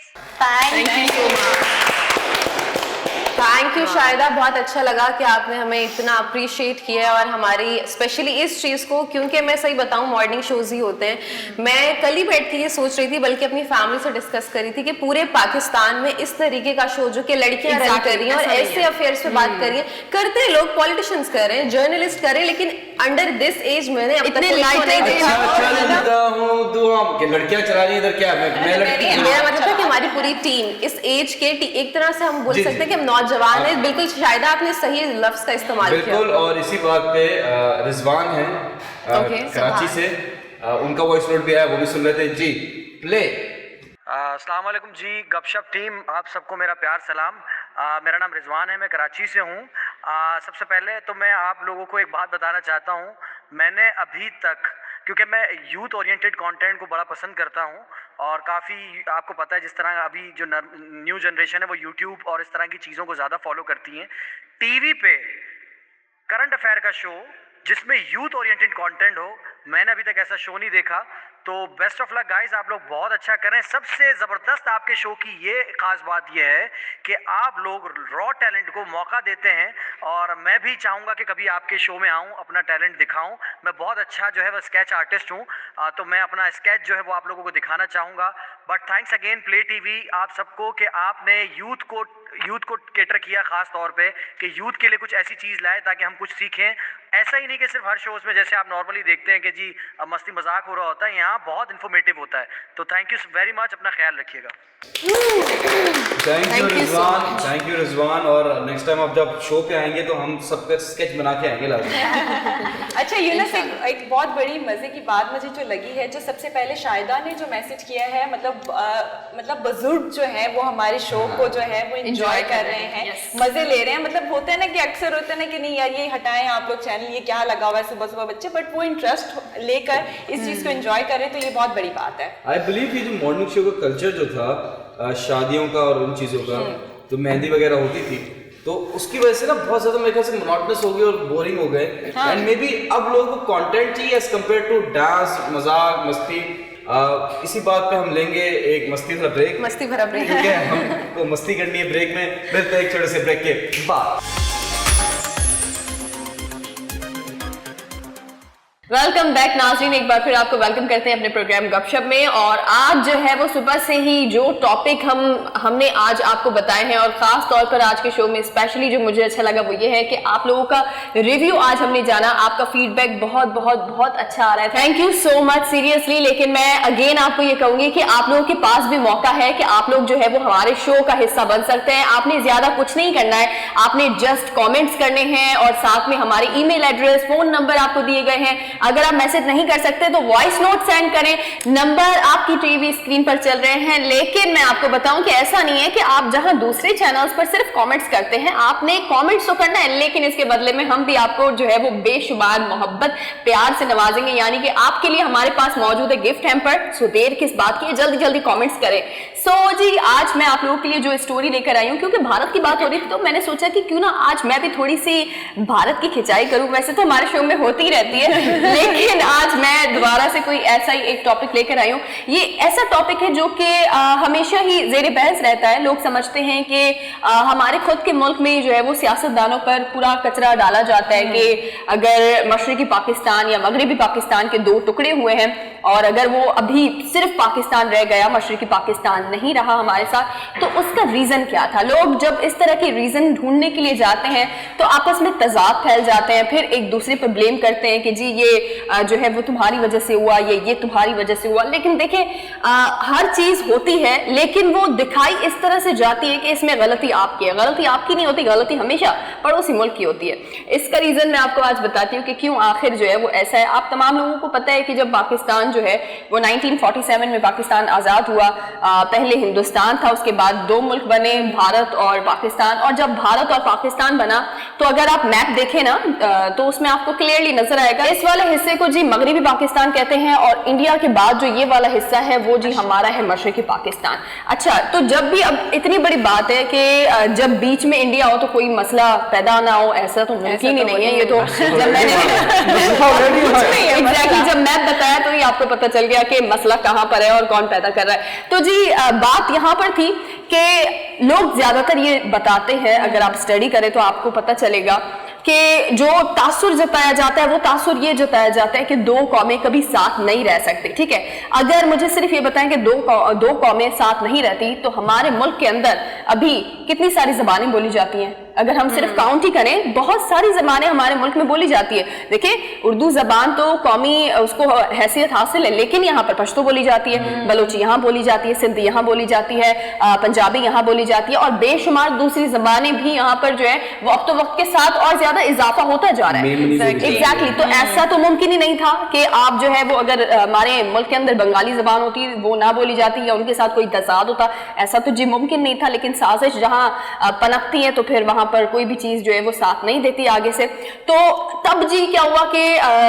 थैंक यू शाहिदा, बहुत अच्छा लगा कि आपने हमें इतना अप्रिशिएट किया और हमारी स्पेशली इस चीज़ को, क्योंकि मैं सही बताऊं मॉर्निंग शोज ही होते हैं। मैं कल ही बैठ के ये सोच रही थी, बल्कि अपनी फैमिली से डिस्कस करी थी कि पूरे पाकिस्तान में इस तरीके का शो जो कि लड़कियां रन कर रही हैं और ऐसे अफेयर्स पे बात कर रही हैं, करते हैं लोग, पॉलिटिशियंस कर रहे हैं, जर्नलिस्ट कर रहे हैं, लेकिन अंडर दिस एज मैंने अब तक लड़कियां चला रही है इधर क्या मेरा मतलब है कि हमारी पूरी टीम इस एज के एक तरह से हम बोल सकते हैं कि हम नौजवान है। बिल्कुल शायद आपने सही लफ्ज का इस्तेमाल किया। बिल्कुल, और इसी बात पे रिजवान है कराची से, उनका वॉइस नोट भी है, वो भी सुन रहे थे जी। प्ले। अस्सलाम वालेकुम जी, गपशप टीम, आप सबको मेरा प्यार सलाम। मेरा नाम रिजवान है, मैं कराची से हूँ। सबसे पहले तो मैं आप लोगों को एक बात बताना चाहता हूँ। मैंने अभी तक, क्योंकि मैं यूथ ओरिएंटेड कंटेंट को बड़ा पसंद करता हूँ और काफ़ी आपको पता है जिस तरह अभी जो न्यू जनरेशन है वो यूट्यूब और इस तरह की चीज़ों को ज़्यादा फॉलो करती हैं। टीवी पे करंट अफेयर का शो जिसमें यूथ ओरिएंटेड कंटेंट हो, मैंने अभी तक ऐसा शो नहीं देखा। तो बेस्ट ऑफ लक गाइस, आप लोग बहुत अच्छा करें। सबसे ज़बरदस्त आपके शो की ये ख़ास बात ये है कि आप लोग रॉ टैलेंट को मौका देते हैं और मैं भी चाहूँगा कि कभी आपके शो में आऊँ, अपना टैलेंट दिखाऊँ। मैं बहुत अच्छा जो है वो स्केच आर्टिस्ट हूँ, तो मैं अपना स्केच जो है वो आप लोगों को दिखाना चाहूँगा। But thanks again play TV आप सबको कि आपने यूथ को केटर किया, ख़ास तौर पे कि यूथ के लिए कुछ ऐसी चीज़ लाए ताकि हम कुछ सीखें। ऐसा ही नहीं कि सिर्फ हर शोज़ में जैसे आप नॉर्मली देखते हैं कि जी मस्ती मजाक हो रहा होता है, यहाँ बहुत इन्फॉर्मेटिव होता है। तो थैंक यू वेरी मच, अपना ख्याल रखिएगा। Thank you Rizwan. और नेक्स्ट टाइम आप जब शो पे आएंगे तो हम सबका स्केच बना के आएंगे लाजमी। अच्छा यूनस, एक बहुत बड़ी मजे की बात मुझे जो लगी है, जो सबसे पहले शाहिदा ने जो मैसेज किया है, मतलब बुजुर्ग जो है वो हमारे शो को जो है वो एंजॉय कर रहे हैं, मजे ले रहे हैं। मतलब होता है ना कि अक्सर होता है ना कि नहीं यार ये हटाएं आप लोग चैनल, ये क्या लगा हुआ है सुबह सुबह बच्चे, बट वो इंटरेस्ट लेकर इस चीज को एंजॉय कर रहे हैं, तो ये बहुत बड़ी बात है। आई बिलीव ये जो मॉर्निंग शो का कल्चर जो था शादियों का और उन चीज़ों का, तो मेहंदी वगैरह होती थी, तो उसकी वजह से ना बहुत ज़्यादा मेरे ख्याल से मोनोटनस हो गए और बोरिंग हो गए। एंड मे बी अब लोगों को कंटेंट चाहिए एज कम्पेयर टू डांस, मजाक, मस्ती। इसी बात पे हम लेंगे एक मस्ती भरा ब्रेक। मस्ती भरा ब्रेक, ठीक है, हमको मस्ती करनी है ब्रेक में। मिलते हैं एक छोटे से ब्रेक के बाद। वेलकम बैक नाज़रीन, एक बार फिर आपको वेलकम करते हैं अपने प्रोग्राम गपशप में। और आज जो है वो सुबह से ही जो टॉपिक हमने आज आपको बताए हैं और ख़ास तौर पर आज के शो में स्पेशली जो मुझे अच्छा लगा वो ये है कि आप लोगों का रिव्यू आज हमने जाना, आपका फीडबैक बहुत बहुत बहुत अच्छा आ रहा है। Thank you so much seriously. लेकिन मैं अगेन आपको ये कहूँगी कि आप लोगों के पास भी मौका है कि आप लोग जो है वो हमारे शो का हिस्सा बन सकते हैं। आपने ज़्यादा कुछ नहीं करना है, आपने जस्ट कॉमेंट्स करने हैं और साथ में हमारे ईमेल एड्रेस, फ़ोन नंबर आपको दिए गए हैं। अगर आप मैसेज नहीं कर सकते तो वॉइस नोट सेंड करें, नंबर आपकी टीवी स्क्रीन पर चल रहे हैं। लेकिन मैं आपको बताऊं कि ऐसा नहीं है कि आप जहां दूसरे चैनल्स पर सिर्फ कमेंट्स करते हैं, आपने कमेंट्स तो करना है, लेकिन इसके बदले में हम भी आपको जो है वो बेशुमार मोहब्बत प्यार से नवाजेंगे। यानी कि आपके लिए हमारे पास मौजूद है गिफ्ट हैम्पर। सो देर किस बात की, जल्दी जल्दी कमेंट्स करें। सो जी आज मैं आप लोगों के लिए जो स्टोरी लेकर आई हूँ, क्योंकि भारत की बात हो रही थी तो मैंने सोचा कि क्यों ना आज मैं भी थोड़ी सी भारत की खिंचाई करूं। वैसे तो हमारे शो में होती ही रहती है लेकिन आज मैं दोबारा से कोई ऐसा ही एक टॉपिक लेकर आई हूँ। ये ऐसा टॉपिक है जो कि हमेशा ही जेर बहस रहता है। लोग समझते हैं कि हमारे खुद के मुल्क में जो है वो सियासतदानों पर पूरा कचरा डाला जाता है कि अगर मशरकी पाकिस्तान या मगरबी पाकिस्तान के दो टुकड़े हुए हैं और अगर वो अभी सिर्फ पाकिस्तान रह गया, मशरकी पाकिस्तान नहीं रहा हमारे साथ, तो उसका रीजन क्या था। लोग जब इस तरह के रीजन ढूंढने के लिए जाते हैं तो आपस में तजाद फैल जाते हैं, फिर एक दूसरे पर ब्लेम करते हैं कि जी ये जो है वो तुम्हारी वजह से हुआ, ये तुम्हारी वजह से हुआ। लेकिन देखिए हर चीज होती है लेकिन वो दिखाई इस तरह से जाती है कि इसमें गलती आपकी है। गलती आपकी नहीं होती, गलती हमेशा पड़ोसी मुल्क की होती है। इसका रीजन मैं आपको आज बताती हूँ कि क्यों आखिर जो है वो ऐसा है। आप तमाम लोगों को पता है कि जब पाकिस्तान जो है वो 1947 में पाकिस्तान आजाद हुआ, पहले हिंदुस्तान था, उसके बाद दो मुल्क बने, भारत और पाकिस्तान। और जब भारत और पाकिस्तान बना तो अगर आप मैप देखें ना तो उसमें आपको क्लियरली नजर आएगा इस वाले हिस्से को जी मगरबी पाकिस्तान कहते हैं और इंडिया के बाद जो ये वाला हिस्सा है वो जी हमारा है मशरकी पाकिस्तान। अच्छा, तो जब भी अब इतनी बड़ी बात है कि जब बीच में इंडिया हो तो कोई मसला पैदा ना हो, ऐसा तो मुमकिन ही नहीं है। ये तो जब मैंने एग्जैक्टली जब मैप बताया तो ये आपको पता चल गया कि मसला कहाँ पर है और कौन पैदा कर रहा है। तो जी बात यहाँ पर थी कि लोग ज्यादातर ये बताते हैं, अगर आप स्टडी करें तो आपको पता चलेगा कि जो तासुर जताया जाता है वो तासुर ये जताया जाता है कि दो कौमें कभी साथ नहीं रह सकती। ठीक है, अगर मुझे सिर्फ ये बताएं कि दो कौमें साथ नहीं रहती तो हमारे मुल्क के अंदर अभी कितनी सारी ज़बानें बोली जाती हैं। अगर हम सिर्फ काउंट ही करें, बहुत सारी ज़बानें हमारे मुल्क में बोली जाती है। देखिए उर्दू ज़बान तो कौमी उसको हैसियत हासिल है, लेकिन यहाँ पर पश्तो बोली जाती है, बलोची यहाँ बोली जाती है, सिंधी यहाँ बोली जाती है, पंजाबी यहाँ बोली जाती है और बेशुमार दूसरी ज़बानें भी यहाँ पर जो है वो अब तो वक्त के साथ और ज्यादा इजाफा होता जा रहा है। एग्जैक्टली तो ऐसा तो मुमकिन ही नहीं था कि आप जो है वो अगर हमारे मुल्क के अंदर बंगाली ज़बान होती वो ना बोली जाती या उनके साथ कोई तजाद होता, ऐसा तो जी मुमकिन नहीं था। लेकिन साजिश जहाँ पनपती है तो फिर वहां पर कोई भी चीज जो है वो साथ नहीं देती आगे से। तो तब जी क्या हुआ कि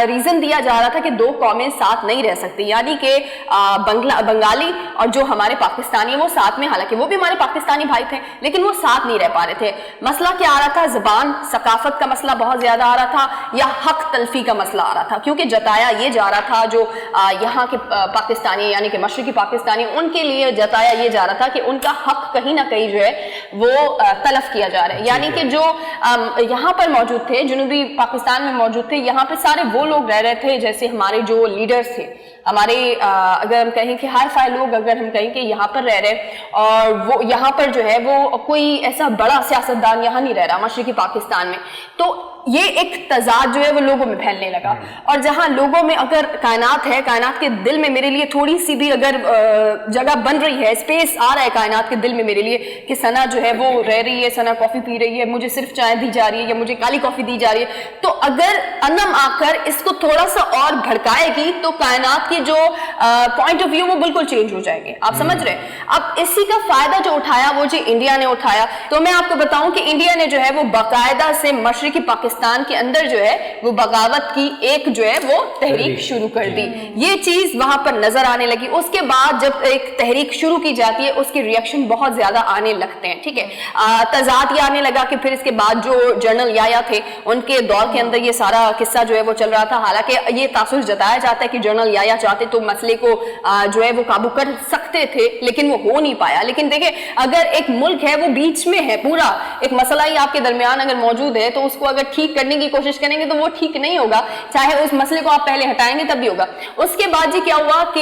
रीजन दिया जा रहा था कि दो कौमें साथ नहीं रह सकती, यानी कि बंगाली और जो हमारे पाकिस्तानी है वो साथ में, हालांकि वो भी हमारे पाकिस्तानी भाई थे लेकिन वो साथ नहीं रह पा रहे थे। मसला क्या आ रहा था, ज़बान सकाफत का मसला बहुत ज्यादा आ रहा था या हक तलफी का मसला आ रहा था, क्योंकि जताया ये जा रहा था जो यहाँ के पाकिस्तानी यानी कि मशरकी पाकिस्तानी उनके लिए जताया ये जा रहा था कि उनका हक कहीं ना कहीं जो है वो तलफ किया जा रहा है। यानी कि जो यहाँ पर मौजूद थे, जनूबी पाकिस्तान में मौजूद थे, यहाँ पे सारे वो लोग रह रहे थे जैसे हमारे जो लीडर्स थे, हमारे अगर हम कहें कि हाई फाई लोग, अगर हम कहें कि यहाँ पर रह रहे और वो यहाँ पर जो है वो कोई ऐसा बड़ा सियासतदान यहाँ नहीं रह रहा मशरकी पाकिस्तान में, तो ये एक तजाद जो है वो लोगों में फैलने लगा। और जहां लोगों में अगर कायनात है, कायनात के दिल में मेरे लिए थोड़ी सी भी अगर जगह बन रही है, स्पेस आ रहा है कायनात के दिल में मेरे लिए कि सना जो है वो रह रही है, सना कॉफी पी रही है, मुझे सिर्फ चाय दी जा रही है या मुझे काली कॉफी दी जा रही है, तो अगर अनम आकर इसको थोड़ा सा और भड़काएगी तो कायनात की जो पॉइंट ऑफ व्यू वो बिल्कुल चेंज हो जाएंगे। आप समझ रहे हैं? अब इसी का फायदा जो उठाया वो जी इंडिया ने उठाया। तो मैं आपको बताऊं कि इंडिया ने जो है वो बाकायदा से मशरकी पाकिस्तान के अंदर जो है वो बगावत की एक जो है वो तहरीक शुरू कर दी। ये चीज वहां पर नजर आने लगी। उसके बाद जब एक तहरीक शुरू की जाती है उसके रिएक्शन बहुत ज्यादा आने लगते हैं। ठीक है, तजाद ये आने लगा कि फिर इसके बाद जो जनरल याया थे उनके दौर के अंदर ये सारा किस्सा जो है वो चल रहा था। हालांकि ये तासुर जताया जाता है कि जनरल याया चाहते तो मसले को जो है वो काबू कर सकते थे लेकिन वो हो नहीं पाया। लेकिन देखिए अगर एक मुल्क है वो बीच में है, पूरा एक मसला ही आपके दरमियान अगर मौजूद है तो उसको अगर ठीक करने की कोशिश करेंगे तो वो ठीक नहीं होगा, चाहे उस मसले को आप पहले हटाएंगे तब भी होगा। उसके बाद जी क्या हुआ कि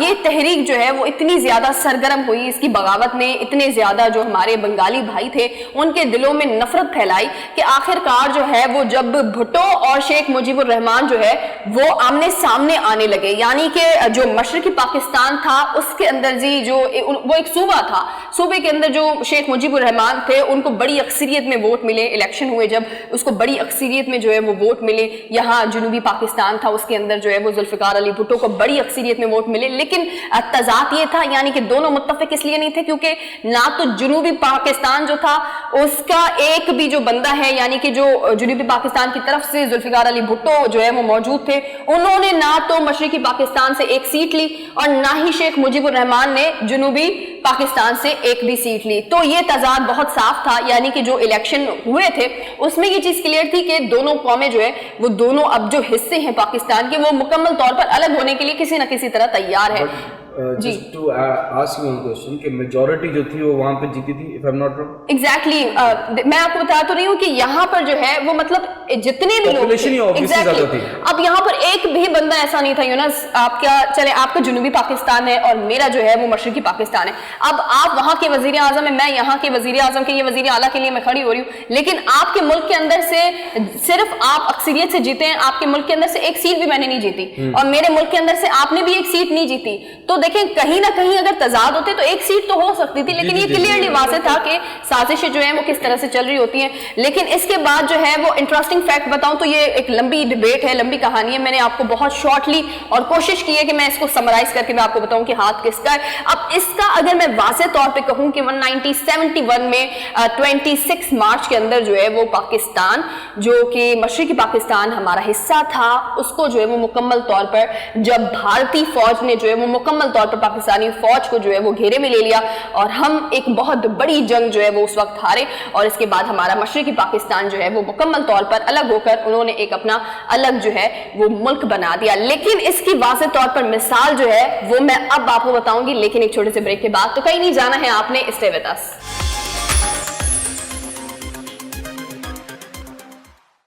ये तहरीक जो है वो इतनी ज्यादा सरगर्म हुई, इसकी बगावत ने इतने ज्यादा जो हमारे बंगाली भाई थे उनके दिलों में नफरत फैलाई कि आखिरकार जो है वो जब भुट्टो और शेख मुजीबुर रहमान जो है वो आमने सामने आने लगे, यानी कि जो मशरकी पाकिस्तान था उसके अंदर जी जो वो एक सूबा था, सूबे के अंदर जो शेख मुजीबुर रहमान थे उनको बड़ी अक्सरियत में वोट मिले, इलेक्शन हुए जब उसको उसको बड़ी अक्सरियत में जो है वो वोट मिले। यहाँ जुनूबी पाकिस्तान था, उसके अंदर जो है वो जुल्फ़िकार अली भुट्टो को बड़ी अक्सरियत में वोट मिले। लेकिन तज़ाद ये था, यानी कि दोनों मुत्तफ़िक इसलिए नहीं थे क्योंकि ना तो जुनूबी पाकिस्तान जो था उसका एक भी जो बंदा है, यानी कि जो जुनूबी पाकिस्तान की तरफ से जुल्फ़िकार अली भुट्टो जो है वो मौजूद थे, उन्होंने ना तो मशरिकी पाकिस्तान से एक सीट ली और ना ही शेख मुजीबुर रहमान ने जुनूबी पाकिस्तान से एक भी सीट ली। तो ये तजाद बहुत साफ था, यानी कि जो इलेक्शन हुए थे उसमें ये चीज क्लियर थी कि दोनों कौमें जो है वो दोनों अब जो हिस्से हैं पाकिस्तान के वो मुकम्मल तौर पर अलग होने के लिए किसी ना किसी तरह तैयार है। just to ask you one question कि मेजॉरिटी जो थी वो वहां पे जीती थी, if I'm not wrong? Exactly, मैं आपको बता तो रही हूँ कि यहाँ पर जो है वो मतलब जितने भी लोग exactly. अब यहाँ पर एक भी बंदा ऐसा नहीं था यूनस, आपका चले आपका जुनूबी पाकिस्तान है और मेरा जो है वो मशरकी पाकिस्तान है। अब आप वहाँ के वजीर आजम है, मैं यहाँ के वजीर आजम के, ये वजीर आला के लिए मैं खड़ी हो रही हूँ, लेकिन आपके मुल्क के अंदर से सिर्फ आप अक्सरियत से जीते हैं, आपके मुल्क के अंदर से एक सीट भी मैंने नहीं जीती और मेरे मुल्क के अंदर से आपने भी एक सीट नहीं जीती। तो देखें कहीं ना कहीं अगर तजाद होते तो एक सीट तो हो सकती थी, लेकिन ये क्लियरली वाज़ेह था कि साजिशें जो है वो किस तरह से चल रही होती हैं। लेकिन इसके बाद जो है वो इंटरेस्टिंग फैक्ट बताऊं तो ये एक लंबी डिबेट है, लंबी कहानी है, मैंने आपको बहुत शॉर्टली और कोशिश की है कि मैं इसको समराइज करके मैं आपको बताऊं कि हाथ किसका है। अब इसका अगर मैं वाज़ेह तौर पर कहूं कि 1971 में 26 मार्च के अंदर जो है वो पाकिस्तान, जो कि मशरिकी पाकिस्तान हमारा हिस्सा था, उसको जो है वो मुकम्मल तौर पर जब भारतीय फौज ने जो है वो मुकम्मल तौर पर पाकिस्तानी फौज को जो है वो घेरे में ले लिया और हम एक बहुत बड़ी जंग जो है वो उस वक्त हारे और इसके बाद हमारा मशरिकी पाकिस्तान जो है वो मुकम्मल तौर पर अलग होकर उन्होंने एक अपना अलग जो है वो मुल्क बना दिया। लेकिन इसकी वाज़ेह तौर पर मिसाल जो है वो मैं अब आपको बताऊंगी, लेकिन एक छोटे से ब्रेक के बाद। तो कहीं नहीं जाना है आपने, stay with us.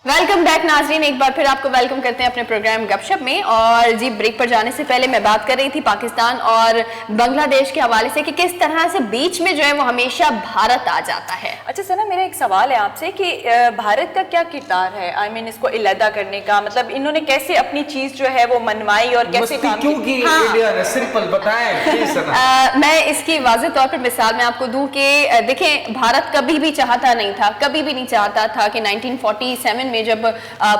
Welcome back नाजरीन, एक बार फिर आपको वेलकम करते हैं अपने प्रोग्राम गपशप में। और जी ब्रेक पर जाने से पहले मैं बात कर रही थी पाकिस्तान और बांग्लादेश के हवाले से कि किस तरह से बीच में जो है वो हमेशा भारत आ जाता है। अच्छा सना, मेरा एक सवाल है आपसे कि भारत का क्या किरदार है, आई मीन इसको इलादा करने का, मतलब इन्होंने कैसे अपनी चीज जो है वो मनवाई और कैसे काम की? हाँ। सिंपल बताएं। मैं इसकी वाज़ेह तौर पर मिसाल मैं आपको दूं कि देखें भारत कभी भी चाहता नहीं था, कभी भी नहीं चाहता था कि 1947 में जब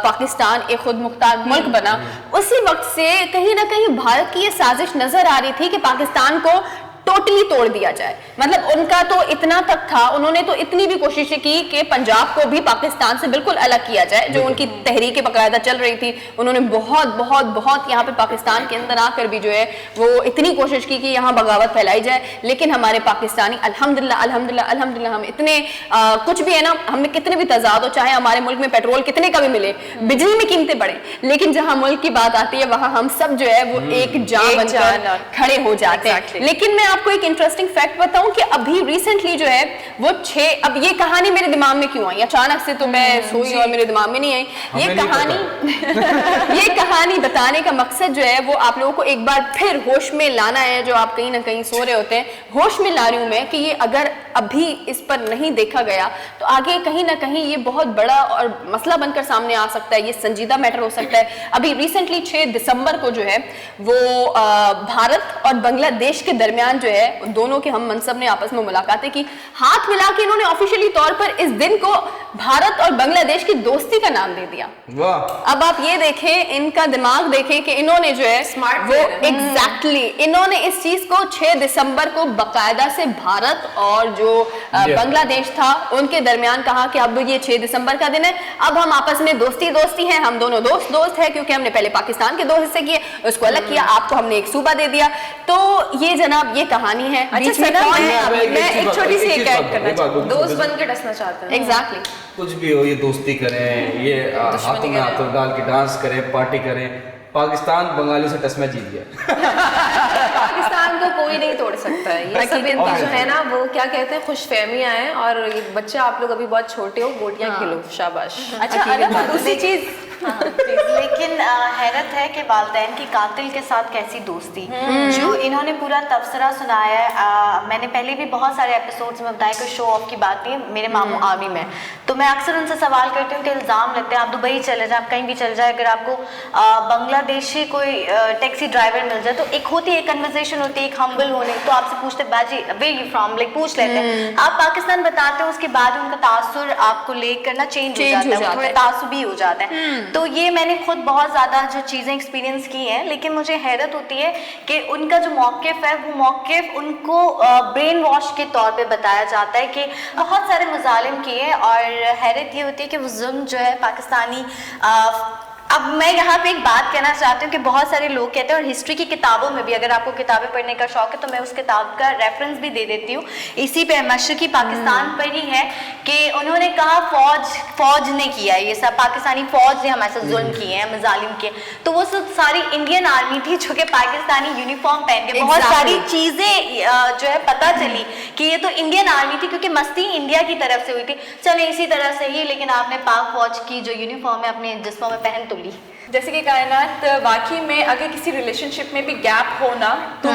पाकिस्तान एक खुद मुख्तार मुल्क बना, उसी वक्त से कहीं ना कहीं भारत की ये साजिश नजर आ रही थी कि पाकिस्तान को टोटली तोड़ दिया जाए। मतलब उनका तो इतना तक था, उन्होंने तो इतनी भी कोशिशें की कि पंजाब को भी पाकिस्तान से बिल्कुल अलग किया जाए, जो उनकी तहरीक बकायदा चल रही थी। उन्होंने बहुत बहुत बहुत यहाँ पे पाकिस्तान के अंदर आकर भी जो है वो इतनी कोशिश की कि यहाँ बगावत फैलाई जाए। लेकिन हमारे पाकिस्तानी अल्हम्दुलिल्लाह अल्हम्दुलिल्लाह अल्हम्दुलिल्लाह हम इतने कुछ भी है ना, हमें कितने भी तजाद हो, चाहे हमारे मुल्क में पेट्रोल कितने का भी मिले, बिजली में कीमतें बढ़े, लेकिन जहाँ मुल्क की बात आती है वहाँ हम सब जो है वो एक जान बनकर खड़े हो जाते हैं। लेकिन मैं आपको एक इंटरेस्टिंग फैक्ट बताऊं कि अभी रिसेंटली जो है वो 6, अब ये कहानी मेरे दिमाग में क्यों आई अचानक से, तो मैं सोई और मेरे दिमाग में नहीं आई ये कहानी। ये कहानी बताने का मकसद जो है वो आप लोगों को एक बार फिर होश में लाना है, जो आप कहीं ना कहीं सो रहे होते हैं। होश में ला रही हूं मैं कि ये अगर अभी इस पर नहीं देखा गया तो आगे कहीं ना कहीं ये बहुत बड़ा और मसला बनकर सामने आ सकता है, ये संजीदा मैटर हो सकता है। अभी रिसेंटली 6 दिसंबर को जो है वो भारत और बांग्लादेश के दरमियान जो है दोनों के हम मनसब ने आपस में मुलाकातें की, हाथ मिला के इन्होंने ऑफिशियली तौर पर इस दिन को भारत और बांग्लादेश की दोस्ती का नाम दे दिया। वाह। अब आप ये देखें, इनका दिमाग देखें कि इन्होंने जो है स्मार्ट वो एग्जैक्टली इन्होंने इस चीज को 6 दिसंबर को बकायदा से भारत और जो बांग्लादेश था उनके दरमियान कहा कि अब ये 6 दिसंबर का दिन है, अब हम आपस में दोस्ती है, हम दोनों दोस्त है, क्योंकि हमने पहले पाकिस्तान के 2 हिस्से किए, उसको अलग किया, आपको हमने एक सूबा दे दिया। तो ये जनाब ये कहानी है। बीच में कौन है? मैं एक छोटी सी एक ऐड करना चाहती हूं, दोस्त बन के डसना चाहते हैं। एग्जैक्टली, कुछ भी हो, ये दोस्ती करें, ये हाथों में हाथों डाल के डांस करें, पार्टी करें। पाकिस्तान बंगाली से टच में जीत गया। पाकिस्तान को कोई नहीं तोड़ सकता है। ये सब इनकी जो है ना वो क्या कहते हैं खुशफहमियां हैं, और ये बच्चे आप लोग अभी बहुत छोटे हो, गोटियां खेलो, शाबाश। अच्छा दूसरी चीज लेकिन हैरत है कि वालिदैन की कातिल के साथ कैसी दोस्ती, जो इन्होंने पूरा तबसरा सुनाया है। मैंने पहले भी बहुत सारे एपिसोड्स में बताया कि शो ऑफ की बात नहीं है, मेरे मामू आर्मी में, तो मैं अक्सर उनसे सवाल करती हूँ कि इल्ज़ाम लगते हैं आप दुबई चले जाए, आप कहीं भी चले जाए, अगर आपको बांग्लादेशी कोई टैक्सी ड्राइवर मिल जाए तो एक होती है, कन्वर्सेशन होती है, एक हम्बल होने, तो आपसे पूछते बाजी वेयर यू फ्रॉम, लाइक पूछ लेते हैं। आप पाकिस्तान बताते हो, उसके बाद उनका तासुर आपको लेकर ना चेंज हो जाता है, थोड़े तासुबी हो जाते हैं। तो ये मैंने खुद बहुत ज़्यादा जो चीज़ें एक्सपीरियंस की हैं, लेकिन मुझे हैरत होती है कि उनका जो मौक़िफ़ है वो मौक़िफ़ उनको ब्रेन वॉश के तौर पे बताया जाता है कि बहुत सारे मुजालिम किए, और हैरत ये होती है कि वो जुल्म जो है पाकिस्तानी अब मैं यहाँ पे एक बात कहना चाहती हूँ कि बहुत सारे लोग कहते हैं, और हिस्ट्री की किताबों में भी, अगर आपको किताबें पढ़ने का शौक है तो मैं उस किताब का रेफरेंस भी दे देती हूँ, इसी पे मशरकी पाकिस्तान पर ही है, कि उन्होंने कहा फौज ने किया ये सब, पाकिस्तानी फौज ने हमारे साथ जुल्म किए हैं, मजालिम किए, तो वो सब सारी इंडियन आर्मी थी जो कि पाकिस्तानी यूनिफॉर्म पहन के बहुत सारी चीज़ें जो है पता चली कि ये तो इंडियन आर्मी थी, क्योंकि मस्ती इंडिया की तरफ से हुई थी। चले इसी तरह से ही, लेकिन आपने पाक फौज की जो यूनिफॉर्म है अपने जिस्मों में पहन तो ली। जैसे कि कायनात वाकई में अगर किसी रिलेशनशिप में भी गैप हो ना, तो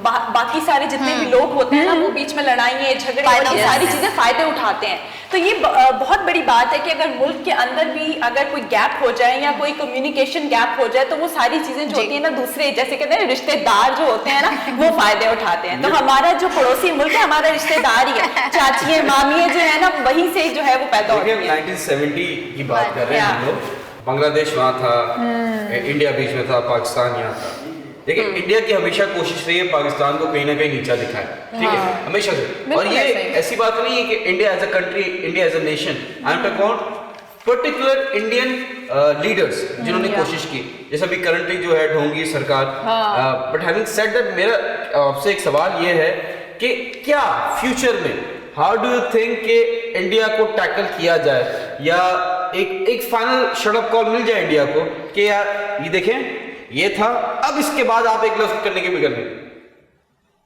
बाकी सारे जितने भी लोग होते हैं ना, वो बीच में लड़ाइयाँ झगड़े और ये सारी चीजें फायदे उठाते हैं। तो ये बहुत बड़ी बात है कि अगर मुल्क के अंदर भी अगर कोई गैप हो जाए या कोई कम्युनिकेशन गैप हो जाए, तो वो सारी चीजें जो होती है ना, दूसरे जैसे कहते हैं रिश्तेदार जो होते हैं ना, वो फायदे उठाते हैं। तो हमारा जो पड़ोसी मुल्क है हमारा रिश्तेदार ही है, चाचियाँ मामियाँ जो है ना, वहीं से जो है वो पैदा होती है। 1970 की बात कर रहे हैं हम लोग, बांग्लादेश वहाँ था, इंडिया बीच में था, पाकिस्तान यहाँ था। देखिए इंडिया की हमेशा कोशिश रही है पाकिस्तान को कहीं ना कहीं नीचा दिखाए, ठीक है, हमेशा से। और ये ऐसी बात नहीं है कि India as a country, India as a nation, I am talking about particular Indian leaders जिन्होंने कोशिश की, जैसे अभी करंटली जो है ढोंगी सरकार। बट हैविंग सेड दैट, मेरा आपसे एक सवाल ये है कि क्या फ्यूचर में हाउ डू यू थिंक कि इंडिया को टैकल किया जाए, या एक फाइनल शटअप कॉल मिल जाए इंडिया को कि यार ये देखें ये था, अब इसके बाद आप एक लफ्ज करने के भी कर लें,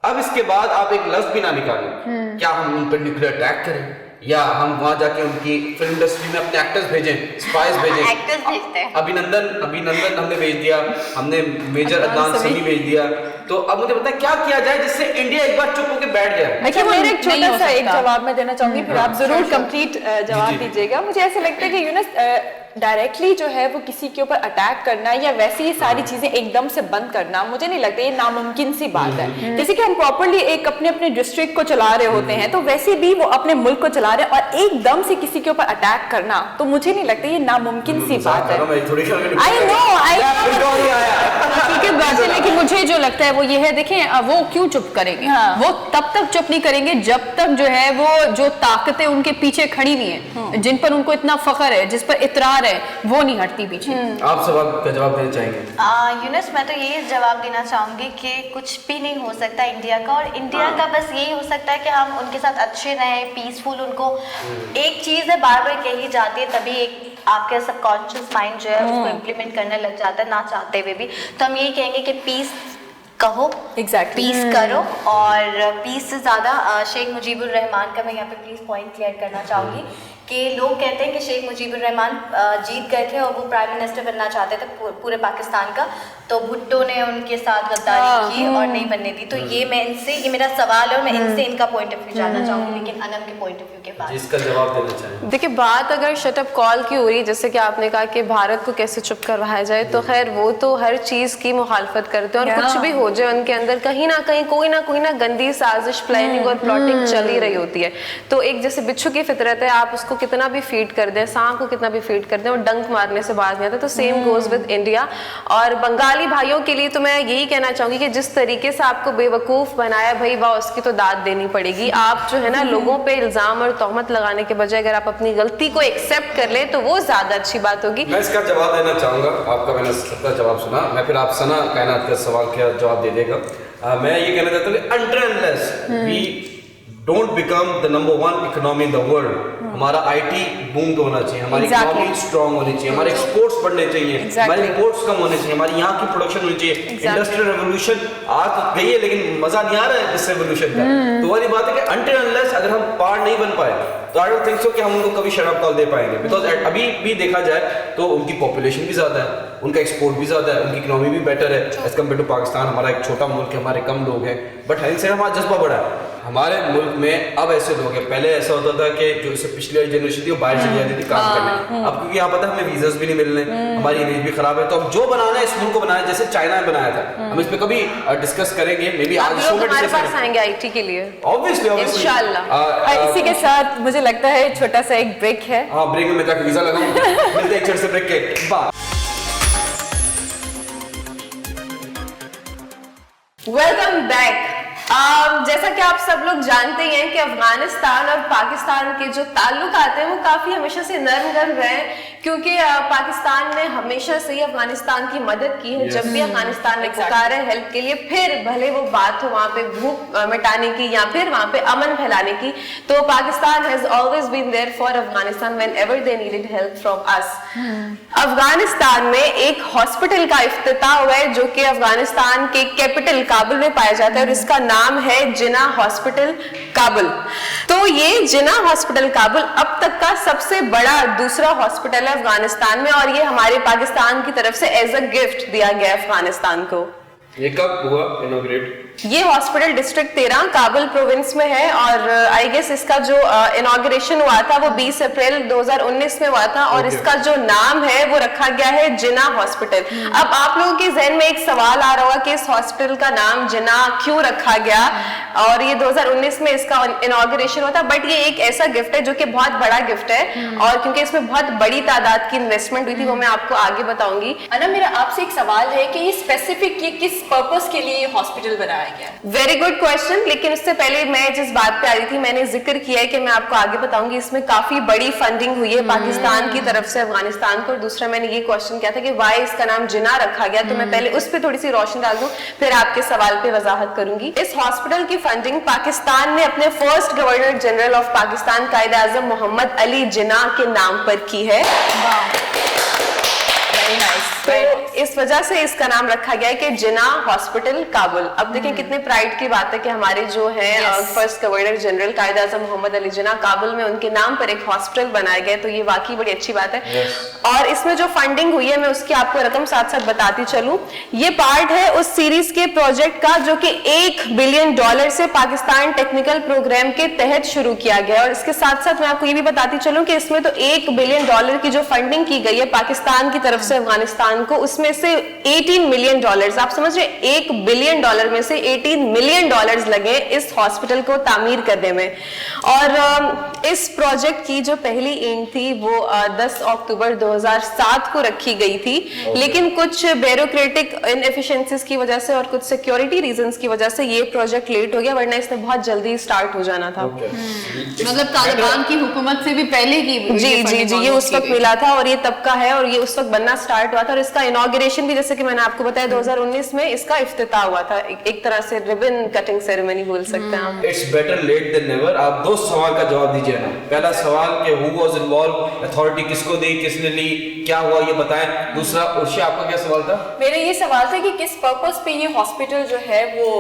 अब इसके बाद आप एक लफ्ज भी ना निकालें। क्या हम उन पर न्यूक्लियर अटैक करें, या हम वहां जाके उनकी फिल्म इंडस्ट्री में अपने एक्टर्स भेजें, स्पाइस भेजें? एक्टर्स भेजते हैं। अभिनंदन हमने भेज दिया, हमने मेजर अदनान समी भेज दिया, तो अब मुझे पता है क्या किया जाए जिससे इंडिया एक बार चुप होकर बैठ जाए। देखिए मेरे एक छोटा सा एक जवाब मैं देना चाहूंगी, फिर आप जरूर कंप्लीट जवाब दीजिएगा। मुझे ऐसा लगता है कि यूनस डायरेक्टली जो है वो किसी के ऊपर अटैक करना या वैसे ही सारी चीजें एकदम से बंद करना, मुझे नहीं लगता ये नामुमकिन सी बात है। जैसे कि हम प्रॉपर्ली एक अपने डिस्ट्रिक्ट को चला रहे होते हैं, तो वैसे भी वो अपने मुल्क को चला रहे हैं, और एकदम से किसी के ऊपर अटैक करना, तो मुझे नहीं लगता ये नामुमकिन सी बात है। आई नो बात है, लेकिन मुझे जो लगता है वो ये है, देखें वो क्यों चुप करेंगे, वो तब तक चुप नहीं करेंगे जब तक जो है वो जो ताकतें उनके पीछे खड़ी हुई हैं, जिन पर उनको इतना फख्र है, जिस पर इतरार है, वो नहीं हटती पीछे। आप सवाल का जवाब देना चाहेंगे? यूनस मैं तो ये जवाब देना चाहूँगी कि कुछ भी नहीं हो सकता इंडिया का, और इंडिया का बस यही हो सकता है कि हम उनके साथ अच्छे रहें, पीसफुल। उनको एक चीज़ है बार बार कही जाती है, तभी एक आपके सबकॉन्शियस माइंड जो है उसको इम्प्लीमेंट करने लग जाता है, ना चाहते हुए भी। तो हम यही कहेंगे कि पीस कहो, पीस करो, और पीस से ज़्यादा शेख मुजीबुर रहमान का मैं यहाँ पे प्लीज़ पॉइंट क्लियर करना चाहूँगी कि लोग कहते हैं कि शेख मुजीबुर रहमान जीत गए थे और वो प्राइम मिनिस्टर बनना चाहते थे पूरे पाकिस्तान का, तो भुट्टो ने उनके साथ गद्दारी की और नहीं बनने दी। तो ये मैं इनसे, ये मेरा सवाल है और मैं इनसे इनका पॉइंट ऑफ व्यू जानना चाहूँगी, लेकिन अनम के पॉइंट ऑफ व्यू के बाद इसका जवाब देना चाहेंगे? देखिए बात अगर शटअप कॉल की हो रही, जैसे कि आपने कहा कि भारत को कैसे चुप करवाया जाए, तो खैर वो तो हर चीज़ की मुखालफत करते हैं, और कुछ भी हो जाए उनके अंदर कहीं ना कहीं कोई ना गंदी साजिश, प्लानिंग और प्लॉटिंग चल ही रही होती है। तो एक जैसे बिच्छू की फितरत है, आप उसको कितना भी फीड कर दें, सांप को कितना भी फीड कर दें, और डंक मारने से बाज नहीं आता। तो सेम गोज विद इंडिया। और बंगाली भाइयों के लिए तो मैं यही कहना चाहूँगी कि जिस तरीके से आपको बेवकूफ़ बनाया भाई, वाह उसकी तो दाद देनी पड़ेगी। आप जो है ना लोगों पे इल्ज़ाम और तोहमत लगाने के बजाय अगर आप अपनी गलती को एक्सेप्ट कर लें तो वो ज़्यादा अच्छी बात होगी। मैं इसका जवाब देना चाहूँगा, आपका मैंने सबका जवाब सुना, मैं फिर आप सना कायनात का सवाल का जवाब दे देगा। मैं ये कहना चाहता हूँ कि until unless we don't become the number one economy in the world, हमारा IT बूम होना चाहिए, हमारी इकोनॉमी स्ट्रांग होनी चाहिए, हमारे एक्सपोर्ट्स बढ़ने चाहिए, हमारे इंपोर्ट्स कम होने चाहिए, हमारी यहाँ की प्रोडक्शन होनी चाहिए। इंडस्ट्रियल रेवोल्यूशन आ तो गई है, लेकिन मजा नहीं आ रहा है इस रेवोल्यूशन का। तो वाली बात है कि until unless अगर हम पार्ट नहीं बन पाए तो आई डोंट थिंक सो कि हम उनको कभी शट अप कॉल दे पाएंगे, बिकॉज अभी भी देखा जाए तो उनकी पॉपुलेशन भी ज़्यादा है, उनका एक्सपोर्ट भी ज़्यादा है, उनकी इकोनॉमी भी बेटर है एज कम्पेयर टू पाकिस्तान। हमारा एक छोटा मुल्क है, हमारे कम लोग हैं, बट हैविंग सेड हमारा जज्बा बड़ा है। हमारे मुल्क में अब ऐसे लोग हैं, पहले ऐसा होता था कि जो इससे पिछली वाली जनरेशन थी वो बाहर चली जाती थी काम करने, अब क्योंकि यहाँ पता है हमें वीजास भी नहीं मिलने, हमारी इमेज भी खराब है, तो अब जो बनाना है इस मुल्क को बनाना है जैसे चाइना ने बनाया था। हम इस पे कभी डिस्कस करेंगे, मे बी आज शो में हमारे डिस्कस पास आएंगे आईटी के लिए ऑब्वियसली इंशाल्लाह। इसी के साथ मुझे लगता है छोटा सा एक ब्रेक है। हाँ, ब्रेक में मैं जाकर वीजा लगाऊंगा। मिलते हैं एक छोटे से ब्रेक के बाद। Welcome back. जैसा कि आप सब लोग जानते ही हैं कि अफगानिस्तान और पाकिस्तान के जो ताल्लुकात हैं वो काफी हमेशा से नरम रहे हैं, क्योंकि पाकिस्तान ने हमेशा से ही अफगानिस्तान की मदद की है। जब भी अफगानिस्तान ने पुकारा है हेल्प के लिए, फिर भले वो बात हो वहाँ पे भूख मिटाने की या फिर वहाँ पे अमन फैलाने की, तो Pakistan has always been there for Afghanistan whenever they needed help from us. Afghanistan में एक हॉस्पिटल का इफ्तिताह हुआ है जो कि अफगानिस्तान के कैपिटल काबुल में पाया जाता है और इसका नाम है जिना हॉस्पिटल काबुल। तो ये जिना हॉस्पिटल काबुल अब तक का सबसे बड़ा दूसरा हॉस्पिटल है अफगानिस्तान में, और ये हमारे पाकिस्तान की तरफ से एज अ गिफ्ट दिया गया अफगानिस्तान को। ये कब हुआ इनॉग्रेट? ये हॉस्पिटल डिस्ट्रिक्ट 13 काबुल प्रोविंस में है, और आई गेस इसका जो इनॉग्रेशन हुआ था वो 20 अप्रैल 2019 में हुआ था, और इसका जो नाम है वो रखा गया है जिना हॉस्पिटल। अब आप लोगों के जहन में एक सवाल आ रहा होगा कि इस हॉस्पिटल का नाम जिना क्यों रखा गया, और ये 2019 में इसका इनॉग्रेशन हुआ था। बट ये एक ऐसा गिफ्ट है जो कि बहुत बड़ा गिफ्ट है, और क्योंकि इसमें बहुत बड़ी तादाद की इन्वेस्टमेंट हुई थी वो मैं आपको आगे बताऊंगी। अना, मेरा आपसे एक सवाल है कि ये स्पेसिफिक ये किस पर्पस के लिए हॉस्पिटल बनाया गया है? Very good question. लेकिन उससे पहले मैं जिस बात पे आ रही थी, मैंने जिक्र किया है कि मैं आपको आगे बताऊंगी, इसमें काफी बड़ी फंडिंग हुई है पाकिस्तान की तरफ से अफगानिस्तान को। और दूसरा मैंने ये क्वेश्चन किया था कि वाई इसका नाम जिना रखा गया, तो मैं पहले उस पर थोड़ी सी रोशनी डाल दूं, फिर आपके सवाल पे वजाहत करूंगी। इस हॉस्पिटल की फंडिंग पाकिस्तान ने अपने first governor general of Pakistan Quaid Azam Mohammad Ali Jinnah के नाम पर की है। तो इस वजह से इसका नाम रखा गया है कि जिना हॉस्पिटल काबुल। अब देखें कितने प्राइड की बात है कि हमारे जो है फर्स्ट गवर्नर जनरल कायद आजम मोहम्मद अली जिना काबुल में उनके नाम पर एक हॉस्पिटल बनाया गया, तो ये वाकई बड़ी अच्छी बात है। और इसमें जो फंडिंग हुई है मैं उसकी आपको रकम साथ साथ बताती चलूं। ये पार्ट है उस सीरीज के प्रोजेक्ट का जो कि $1 बिलियन से पाकिस्तान टेक्निकल प्रोग्राम के तहत शुरू किया गया। और इसके साथ साथ मैं आपको ये भी बताती चलूं कि इसमें तो $1 बिलियन की जो फंडिंग की गई है पाकिस्तान की तरफ से अफगानिस्तान को, उसमें से $18 मिलियन, आप समझ रहे, $1 बिलियन में से $18 मिलियन लगे इस हॉस्पिटल को तामीर करने में। और इस प्रोजेक्ट की जो पहली एम थी वो 10 अक्टूबर 2007 को रखी गई थी, लेकिन कुछ ब्यूरोक्रेटिक इनएफिशिएंसीज की वजह से और कुछ सिक्योरिटी रीजंस की वजह से ये प्रोजेक्ट लेट हो गया, वरना इसने बहुत जल्दी स्टार्ट हो जाना था। मतलब तालिबान की हुकूमत से भी पहले की जी, ये उस वक्त मिला था और ये तब का है, और ये उस वक्त बनना स्टार्ट हुआ था। और इसका इनॉग्रेशन भी जैसे कि मैंने आपको बताया 2019 में इसका इफ्तिताह हुआ था, एक तरह से रिबन कटिंग सेरेमनी बोल सकते हैं आप। It's better late than never. आप दो सवाल का जवाब दीजिए ना। पहला सवाल कि हु वाज इन्वॉल्व, अथॉरिटी किसको दी, किसने ली, क्या हुआ ये बताएं। दूसरा उर्शी, आपका क्या सवाल था? मेरा ये सवाल था कि किस पर्पस पे ये हॉस्पिटल जो है वो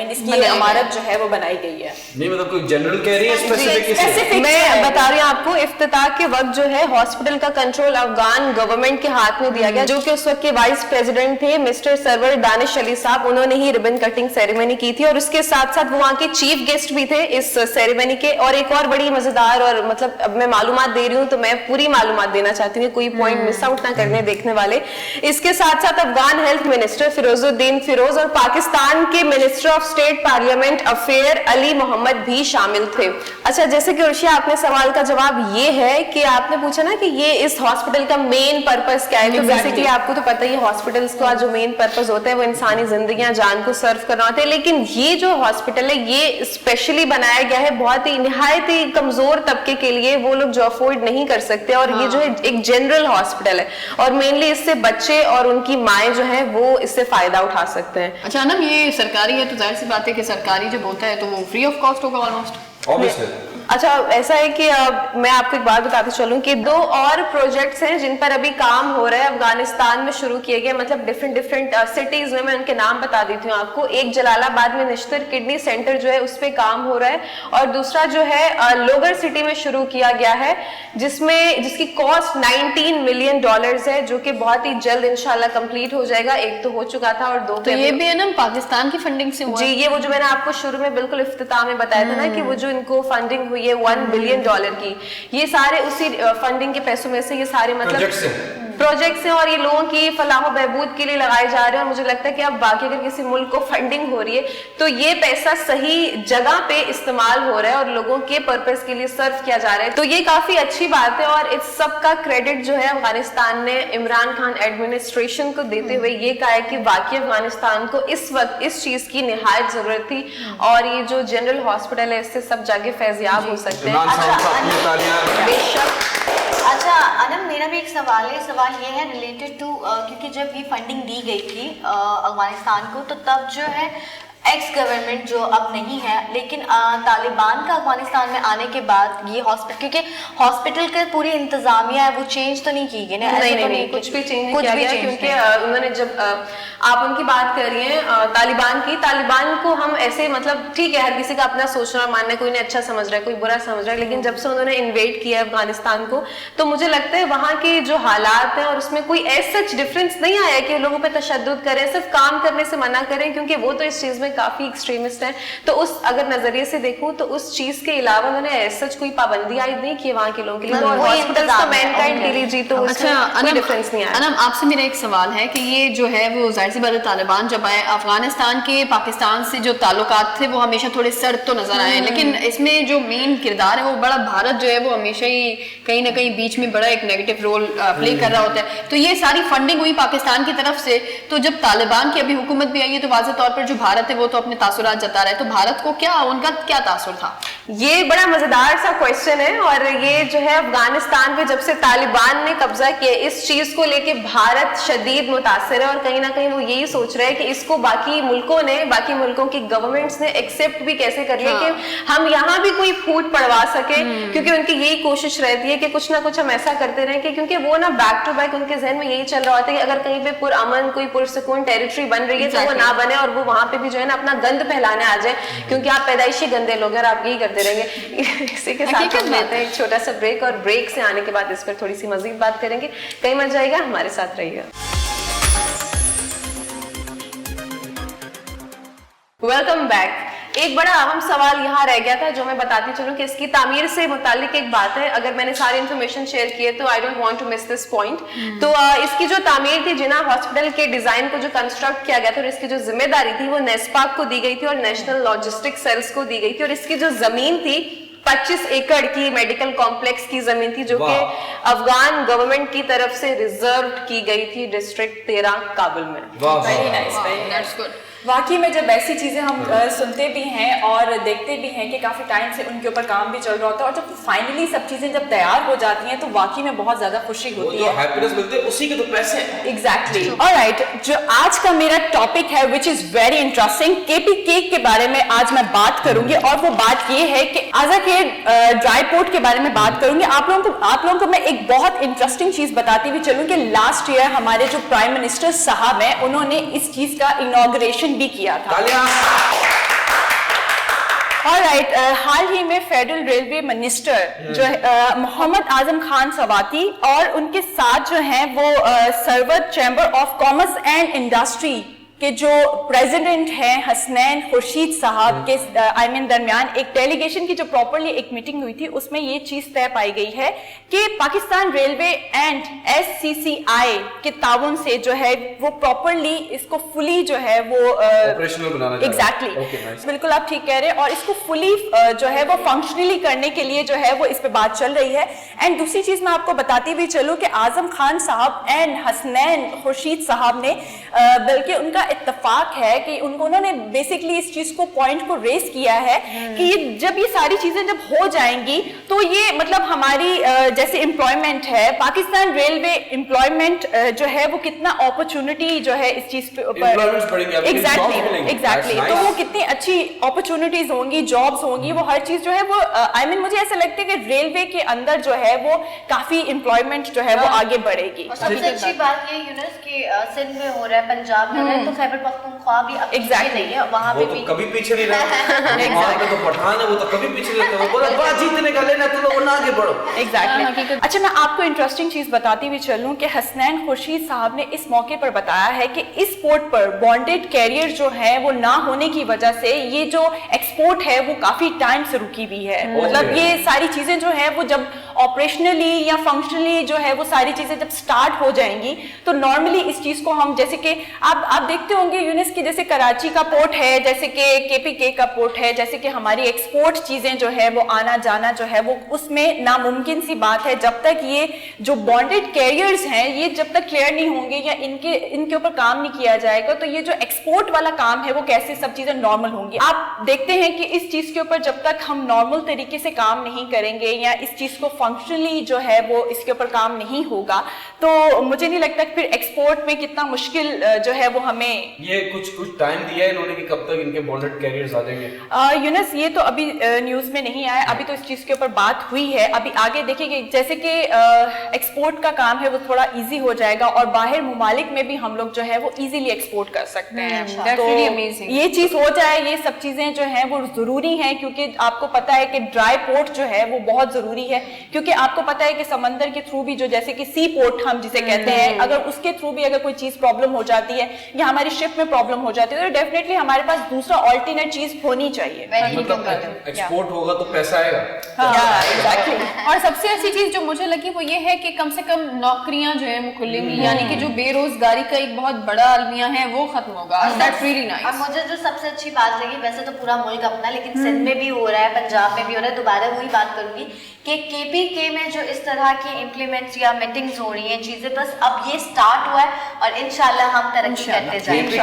इसकी इमारत जो है वो बनाई गई है। नहीं मतलब कोई जनरल कह रही है, स्पेसिफिक मैं बता रही हूँ आपको। इफ्तिताह के वक्त जो है हॉस्पिटल का कंट्रोल अफगान गवर्नमेंट के हाथ में दिया गया, जो कि उस वक्त के वाइस प्रेसिडेंट थे मिस्टर सरवर दानिश अली साहब, उन्होंने ही रिबन कटिंग सेरेमनी की थी। और उसके साथ साथ वहाँ के चीफ गेस्ट भी थे इस सेरेमनी के। और एक और बड़ी मजेदार, और मतलब अब मैं मालूमात दे रही हूँ तो मैं पूरी मालूमात देना चाहती हूँ, कोई पॉइंट मिस आउट ना करने देखने वाले। इसके साथ साथ अफगान हेल्थ मिनिस्टर फिरोजुद्दीन फिरोज और पाकिस्तान के minister of state parliament affair Ali Mohammad भी शामिल थे। अच्छा, जैसे कि उर्शिया आपने सवाल का जवाब ये है कि आपने पूछा ना कि ये इस हॉस्पिटल का मेन पर्पस क्या है, तो बेसिकली आपको तो पता ही है हॉस्पिटल्स का जो मेन पर्पस होता है वो इंसानी जिंदगियां, जान को सर्व करना होता है। लेकिन ये जो हॉस्पिटल है ये स्पेशली बनाया गया है बहुत ही निहायत ही कमजोर तबके के लिए, वो लोग जो अफोर्ड नहीं कर सकते। और ये जो है एक जनरल हॉस्पिटल है और मेनली इससे बच्चे और उनकी माएँ जो है वो इससे फायदा उठा सकते हैं। अच्छा ना, ये सरकारी है तो जाहिर सी बात है कि सरकारी जब होता है तो वो फ्री ऑफ कॉस्ट होगा ऑलमोस्ट। ऑब्वियसली अच्छा, ऐसा है कि मैं आपको एक बात बताते चलूं कि 2 और प्रोजेक्ट्स हैं जिन पर अभी काम हो रहा है, अफगानिस्तान में शुरू किए गए, मतलब डिफरेंट सिटीज में। मैं उनके नाम बता देती हूँ आपको। एक जलालाबाद में निश्तर किडनी सेंटर जो है उस पे काम हो रहा है, और दूसरा जो है लोगर सिटी में शुरू किया गया है, जिसकी कॉस्ट $19 मिलियन है, जो कि बहुत ही जल्द इंशाल्लाह कंप्लीट हो जाएगा। एक तो हो चुका था और 2 तो ये भी है ना पाकिस्तान की फंडिंग से हुआ? जी, ये वो जो मैंने आपको शुरू में बिल्कुल इफ्तिताह में बताया था ना कि वो जो इनको फंडिंग हुई है $1 बिलियन की, ये सारे उसी फंडिंग के पैसों में से ये सारे मतलब प्रोजेक्ट्स हैं, और ये लोगों की फलाह व बहबूद के लिए लगाए जा रहे हैं। और मुझे लगता है कि अब बाकी अगर किसी मुल्क को फंडिंग हो रही है तो ये पैसा सही जगह पे इस्तेमाल हो रहा है और लोगों के पर्पस के लिए सर्व किया जा रहा है, तो ये काफी अच्छी बात है। और इस सब का क्रेडिट जो है अफगानिस्तान ने इमरान खान एडमिनिस्ट्रेशन को देते हुए ये कहा है कि वाकई अफगानिस्तान को इस वक्त इस चीज की निहायत जरूरत थी, और ये जो जनरल हॉस्पिटल है इससे सब जगह फैजियाब हो सकते हैं। बेशक। अच्छा अनम, मेरा भी एक सवाल है। सवाल ये है रिलेटेड टू, क्योंकि जब ये फंडिंग दी गई थी अफगानिस्तान को, तो तब जो है एक्स गवर्नमेंट जो अब नहीं है, लेकिन तालिबान का अफगानिस्तान में आने के बाद ये हॉस्पिटल, क्योंकि हॉस्पिटल का पूरी इंतजामिया है वो चेंज तो नहीं की गई ना? नहीं, कुछ भी चेंज नहीं किया गया, क्योंकि उन्होंने जब आप उनकी बात कर रही हैं तालिबान को हम ऐसे मतलब ठीक है, हर किसी का अपना सोचना मानना, कोई ने अच्छा समझ रहा है, कोई बुरा समझ रहा है, लेकिन जब से उन्होंने इन्वेड किया अफगानिस्तान को, तो मुझे लगता है वहाँ के जो हालात हैं और उसमें कोई ऐसा सच डिफरेंस नहीं आया कि लोगों पे तशद्दुद करें, सिर्फ काम करने से मना करें, क्योंकि वो तो इस चीज में काफी एक्सट्रीमिस्ट हैं। तो उस अगर नजरिए से देखूं तो उस चीज के अलावा उन्होंने ऐसा कोई पाबंदी आयद नहीं की वहाँ के लोगों के लिए, और हॉस्पिटल्स तो मैनकाइंड के लिए जी, तो अच्छा कोई डिफरेंस नहीं आया। अनम, आपसे मेरा एक सवाल है कि ये जो है वो जाहिर सी बात है, तालिबान जब आए अफगानिस्तान के पाकिस्तान से जो ताल्लुकात थे वो हमेशा थोड़े सर्द तो नजर आए, लेकिन इसमें जो मेन किरदार है वो बड़ा भारत जो है वो हमेशा ही कहीं ना कहीं बीच में बड़ा एक नेगेटिव रोल प्ले कर रहा होता है। तो ये सारी फंडिंग हुई पाकिस्तान की तरफ से, तो जब तालिबान की अभी हुकूमत भी आई है तो वाज़ेह तौर पर जो भारत है वो तो अपने तासुरात जता रहा है, तो भारत को क्या, उनका क्या तासुर था? ये बड़ा मजेदार सा क्वेश्चन है, और ये जो है अफगानिस्तान पे जब से तालिबान ने कब्जा किया, इस चीज को लेके भारत शदीद मुतासिर है, और कहीं ना कहीं वो यही सोच रहे हैं कि इसको बाकी मुल्कों की गवर्नमेंट्स ने एक्सेप्ट भी कैसे कर लिया कि हम यहाँ भी कोई फूट पड़वा सके, क्योंकि उनकी यही कोशिश रहती है कि कुछ ना कुछ हम ऐसा करते रहें कि, क्योंकि वो ना बैक टू बैक उनके जहन में यही चल रहा होता है कि अगर कहीं पे पुरअमन कोई पुरसुकून टेरिटरी बन रही है तो वो ना बने, और वो वहां पे भी जो है ना अपना गंद फैलाने आ जाए, क्योंकि आप पैदाइशी गंदे लोग हैं और आप यही करते रहेंगे। इसी के साथ हम लेते हैं एक छोटा सा ब्रेक, और ब्रेक से आने के बाद इस पर थोड़ी सी मजीद बात करेंगे। कहीं मत जाइएगा, हमारे साथ रहिएगा। Welcome back. एक बड़ा अहम सवाल यहाँ रह गया था जो मैं बताती चलूं कि इसकी तामीर से मुतालिक एक बात है। अगर मैंने सारी इन्फॉर्मेशन शेयर की है तो I don't want to miss this point. तो इसकी जो तामीर थी, जिना हॉस्पिटल के डिजाइन को जो कंस्ट्रक्ट किया गया था, और इसकी जो जिम्मेदारी थी वो नेस्पाक को दी गई थी और नेशनल लॉजिस्टिक सेल्स को दी गई थी। और इसकी जो जमीन थी 25 एकड़ की मेडिकल कॉम्प्लेक्स की जमीन थी, जो कि अफगान गवर्नमेंट की तरफ से रिजर्व की गई थी डिस्ट्रिक्ट 13 काबुल में। Very nice. वाकई में जब ऐसी चीज़ें हम सुनते भी हैं और देखते भी हैं कि काफ़ी टाइम से उनके ऊपर काम भी चल रहा होता है, और जब फाइनली सब चीज़ें जब तैयार हो जाती हैं तो वाकई में बहुत ज़्यादा खुशी होती है, हैप्पीनेस मिलती है, उसी के तो पैसे हैं। एग्जैक्टली। ऑलराइट, जो आज का मेरा टॉपिक है which is very interesting, KP cake के बारे में आज मैं बात करूंगी, और वो बात ये है कि आजा के ड्राई पोर्ट के बारे में बात करूंगी। आप लोगों को मैं एक बहुत इंटरेस्टिंग चीज़ बताती हुई चलूँ कि लास्ट ईयर हमारे जो प्राइम मिनिस्टर साहब हैं उन्होंने इस चीज़ का इनॉग्रेशन भी किया था। ऑलराइट, हाल ही में फेडरल रेलवे मिनिस्टर जो है मोहम्मद आजम खान सवाती, और उनके साथ जो हैं वो Sarwat chamber of commerce and industry के जो प्रेसिडेंट हैं हसनैन खुर्शीद साहब के दरमियान एक डेलीगेशन की जो प्रॉपरली एक मीटिंग हुई थी, उसमें ये चीज तय पाई गई है कि पाकिस्तान रेलवे एंड SCCI के ताउन से जो है वो प्रॉपरली इसको फुली जो है वो ऑपरेशनल बनाना चाहिए। एग्जैक्टली, बिल्कुल आप ठीक कह रहे हैं, और इसको फुली जो है वो फंक्शनली करने के लिए जो है वो इस पे बात चल रही है। एंड दूसरी चीज मैं आपको बताती हुई चलूं कि आजम खान साहब एंड हसनैन खुर्शीद साहब ने बल्कि उनका इत्तेफाक है कि उन्होंने बेसिकली इस चीज को पॉइंट को रेस किया है कि जब ये सारी चीजें जब हो जाएंगी तो ये मतलब हमारी जैसे एम्प्लॉयमेंट है, पाकिस्तान रेलवे एम्प्लॉयमेंट जो है वो कितना अपॉर्चुनिटी जो है इस चीज पर एग्जैक्टली तो वो कितनी अच्छी अपॉर्चुनिटीज होंगी, जॉब्स होंगी, वो हर चीज जो है वो आई मीन मुझे ऐसा लगता है कि रेलवे के अंदर जो है वो काफी एम्प्लॉयमेंट जो है वो आगे बढ़ेगी। और सबसे अच्छी बात ये यूनुस कि सिंध में हो रहा है, पंजाब में हो रहा है, तो खैबर पख्तूनख्वा भी अब पीछे नहीं है, वहां पे भी कभी पीछे नहीं रहा। वहां पे तो पठान है, वो तो कभी पीछे नहीं रहता, वो बोला जीतने का लेना तो लोग आगे बढ़ो। एग्जैक्टली। अच्छा, मैं आपको इंटरेस्टिंग चीज बताती हुई चलूं कि हसनैन खुर्शीद साहब ने इस मौके पर बताया है कि इस पोर्ट पर बॉन्डेड कैरियर जो है वो ना होने की वजह से ये जो एक्सपोर्ट है वो काफी टाइम से रुकी हुई है। मतलब ये सारी चीजें जो है वो जब ऑपरेशनली या फंक्शनली जो है वो सारी चीजें जब स्टार्ट हो जाएंगी तो नॉर्मली इस चीज को हम जैसे कि आप देखते होंगे यूनिस की, जैसे कराची का पोर्ट है, जैसे कि KPK का पोर्ट है, जैसे कि हमारी एक्सपोर्ट चीजें जो है वो आना जाना जो है वो उसमें नामुमकिन सी बात है जब तक ये जो बॉन्डेड कैरियर्स हैं ये जब तक क्लियर नहीं होंगे या इनके ऊपर काम नहीं किया जाएगा तो ये जो एक्सपोर्ट वाला काम है वो कैसे सब चीजें नॉर्मल होंगी। आप देखते हैं कि इस चीज के ऊपर जब तक हम नॉर्मल तरीके से काम नहीं करेंगे या इस चीज को फंक्शनली जो है वो इसके ऊपर काम नहीं होगा तो मुझे नहीं लगता कि फिर एक्सपोर्ट में कितना मुश्किल जो है वो हमें ये कुछ टाइम दिया है इन्होंने कि कब तक इनके बॉन्डेड कैरियर्स आ जाएंगे। यूनस ये तो अभी न्यूज में नहीं आया, अभी तो इस चीज के ऊपर बात हुई है, अभी आगे देखिए जैसे कि एक्सपोर्ट का काम है वो थोड़ा इजी हो जाएगा और बाहर मुमालिक में भी हम लोग जो है वो इजीली एक्सपोर्ट कर सकते हैं। तो ये चीज हो जाए, ये सब चीजें जो है वो जरूरी है क्योंकि आपको पता है कि ड्राई पोर्ट जो है वो बहुत जरूरी है क्योंकि आपको पता है कि समंदर के थ्रू भी जो जैसे कि सी पोर्ट हम जिसे कहते हैं अगर उसके थ्रू भी अगर कोई चीज प्रॉब्लम हो जाती है या हमारी शिप में प्रॉब्लम हो जाती है तो डेफिनेटली हमारे पास दूसरा ऑल्टरनेट चीज होनी चाहिए। मतलब एक्सपोर्ट होगा तो पैसा आएगा। और सबसे अच्छी चीज जो मुझे लगी वो ये है कि कम से कम नौकरियां जो है खुलेंगी, यानी कि जो बेरोजगारी का एक बहुत बड़ा अलमिया है वो खत्म होगा। That's really nice. और मुझे जो सबसे अच्छी बात लगी, वैसे तो पूरा मुल्क अपना, लेकिन सिंध में भी हो रहा है, पंजाब में भी हो रहा है, दोबारा वही बात करूंगी कि KPK में जो इस तरह की इम्प्लीमेंट्स या मीटिंग्स हो रही हैं चीजें, बस अब ये स्टार्ट हुआ है और इंशाल्लाह हम तरक्की करते जाएंगे।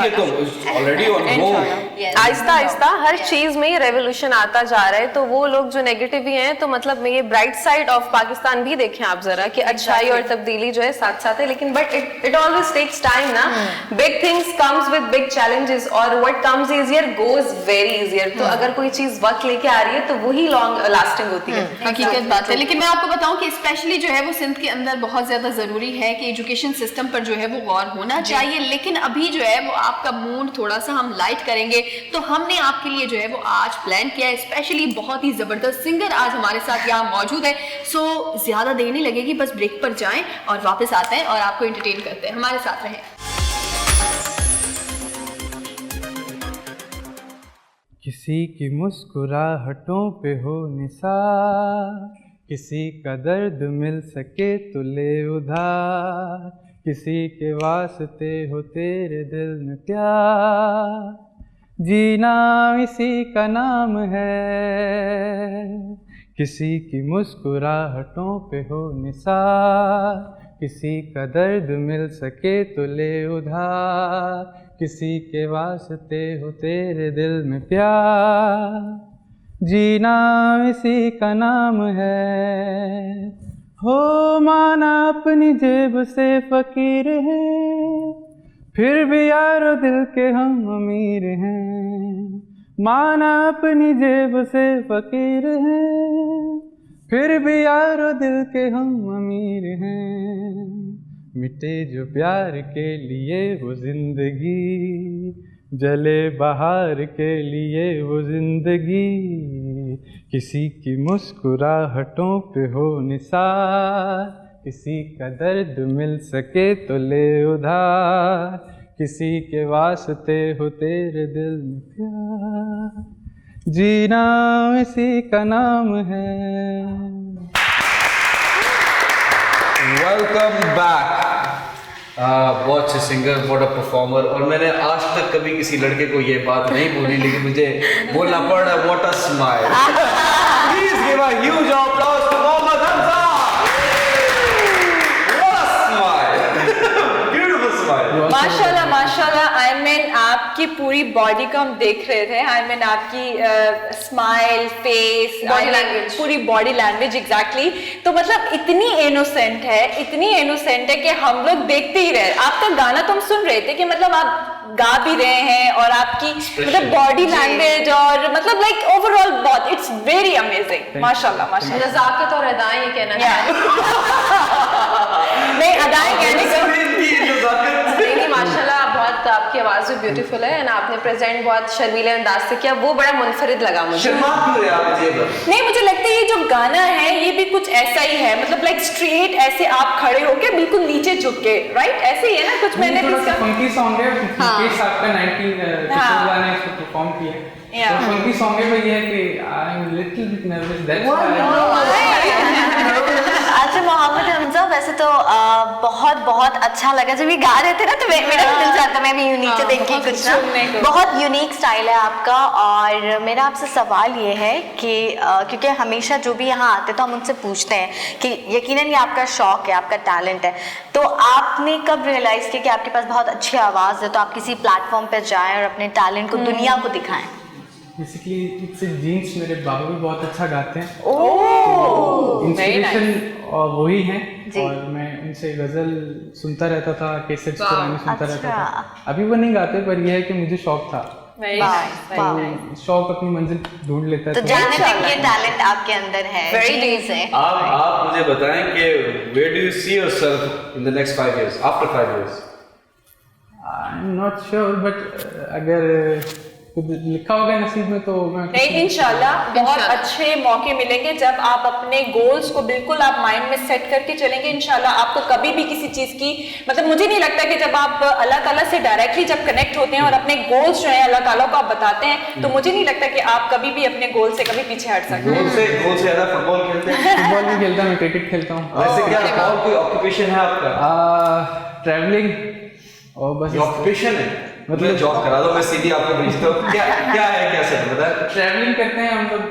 आहिस्ता आहिस्ता हर चीज में रेवोल्यूशन आता जा रहा है तो वो लोग जो नेगेटिव ही हैं तो मतलब ये ब्राइट साइड ऑफ पाकिस्तान भी देखें आप जरा कि अच्छाई और तब्दीली जो है साथ साथ है, लेकिन but it always takes time ना। Big things comes with big challenges और what comes easier goes very easier. तो अगर कोई चीज वक्त लेके आ रही है तो वही लॉन्ग लास्टिंग होती है। हकीकत बात है। लेकिन मैं आपको बताऊं कि स्पेशली जो है वो सिंध के अंदर बहुत ज्यादा जरूरी है कि एजुकेशन सिस्टम पर जो है वो गौर होना चाहिए। लेकिन अभी जो है वो आपका मूड थोड़ा सा हम लाइट करेंगे तो हमने आपके लिए जो है वो आज प्लान किया है स्पेशली बहुत ही जबरदस्त सिंगर आज हमारे साथ यहाँ मौजूद है। सो ज्यादा देर नहीं लगेगी, बस ब्रेक पर जाएं और वापस आते हैं और आपको एंटरटेन करते हैं। हमारे साथ रहें। किसी की मुस्कुराहटों पे हो निसार, किसी का दर्द मिल सके तो ले उधार, किसी के वास्ते हो तेरे दिल में प्यार, जीना इसी का नाम है। किसी की मुस्कुराहटों पे हो निसार, किसी का दर्द मिल सके तो ले उधार, किसी के वास्ते हो तेरे दिल में प्यार, जीना इसी का नाम है। हो माना अपनी जेब से फकीर हैं, फिर भी यारो दिल के हम अमीर हैं। माना अपनी जेब से फकीर हैं, फिर भी यारो दिल के हम अमीर हैं। मिटे जो प्यार के लिए वो जिंदगी, जले बहार के लिए वो जिंदगी, किसी की मुस्कुराहटों पे हो निसार, किसी का दर्द मिल सके तो ले उधार, किसी के वास्ते हो तेरे दिल में प्यार, जीना इसी का नाम है। Welcome back. बहुत अच्छे सिंगर, व्हाट अ परफॉर्मर। और मैंने आज तक कभी किसी लड़के को ये बात नहीं बोली लेकिन मुझे बोलना पड़ रहा है। What a smile. Please give a huge applause to Mohammad Hamza. What a smile. Beautiful smile. माशाल्लाह माशाल्लाह। आई मीन आपकी पूरी बॉडी को हम देख रहे थे, आई मीन आपकी स्माइल, फेस, Body language. पूरी बॉडी लैंग्वेज एग्जैक्टली। तो मतलब इतनी इनोसेंट है कि हम लोग देखते ही रहे। आपका गाना तो हम सुन रहे थे कि मतलब आप गा भी रहे हैं और आपकी मतलब बॉडी लैंग्वेज और मतलब लाइक ओवरऑल बहुत इट्स वेरी अमेजिंग, माशाल्लाह माशाल्लाह। नजाकत और अदाएं ये कहना चाहिए। नहीं अदाएं कहने को नहीं माशाल्लाह बहुत आपकी आवाज भी ब्यूटीफुल है एंड आपने प्रेजेंट बहुत शर्मीले अंदाज से किया, वो बड़ा मुनफरिद लगा मुझे। शर्मा क्यों रहे आप मुझे? नहीं मुझे लगता है ये जो गाना है ये भी कुछ ऐसा ही है, मतलब लाइक स्ट्रेट ऐसे आप खड़े होके बिल्कुल नीचे झुक के, राइट ऐसे ही है ना कुछ। मैंने थोड़ा सा इसका फंकी सॉन्ग है, मुकेश साहब का 19 ने इसको परफॉर्म किया। तो फंकी सॉन्ग है, ये है कि I am little bit nervous, that's why. अच्छा मोहम्मद हमजा, वैसे तो बहुत बहुत अच्छा लगा जब ये गा रहे थे ना, तो मेरा भी दिल चाहता मैं भी नीचे देख के कुछ ना, बहुत यूनिक स्टाइल है आपका। और मेरा आपसे सवाल ये है कि क्योंकि हमेशा जो भी यहाँ आते तो हम उनसे पूछते हैं कि यकीनन ये आपका शौक है, आपका टैलेंट है, तो आपने कब रियलाइज़ किया कि आपके पास बहुत अच्छी आवाज़ है तो आप किसी प्लेटफॉर्म पर जाएं और अपने टैलेंट को दुनिया को दिखाएं? बेसिकली इट्स जीन्स, मेरे बाबा भी बहुत अच्छा गाते हैं, इंस्पिरेशन वही हैं। और मैं उनसे गजल सुनता रहता था, कैसेट्स पुरानी सुनता रहता था। अभी वो नहीं गाते, पर यह है कि मुझे शौक था, शौक अपनी मंजिल ढूंढ लेता है। तो जाने तक ये टैलेंट आपके अंदर है, जीन्स है। आप मुझे बताएं कि where do you see yourself in the next 5 years, after 5 years? I'm not sure, but अगर कुछ लिखा होगा नसीब में तो मैं नहीं इंशाल्लाह बहुत अच्छे मौके मिलेंगे जब आप अपने गोल्स को बिल्कुल आप माइंड में सेट करके चलेंगे। इंशाल्लाह आपको कभी भी किसी चीज की मतलब मुझे नहीं लगता कि जब आप अल्लाह ताला से डायरेक्टली जब कनेक्ट होते हैं और अपने गोल्स जो है अल्लाह ताला को आप बताते हैं, तो मुझे नहीं लगता कि आप कभी भी अपने गोल से कभी पीछे हट सकते हैं। गोल से ज्यादा फुटबॉल खेलते हैं? फुटबॉल भी खेलता हूँ, मैं क्रिकेट खेलता हूँ। वैसे क्या और कोई ऑक्यूपेशन है आपका? ट्रैवलिंग और बस ऑक्यूपेशन है, मतलब जॉब करा दो, मैं सीधी आपको भेजता हूँ। क्या क्या है, क्या सब बताएं। ट्रैवलिंग करते हैं हम लोग,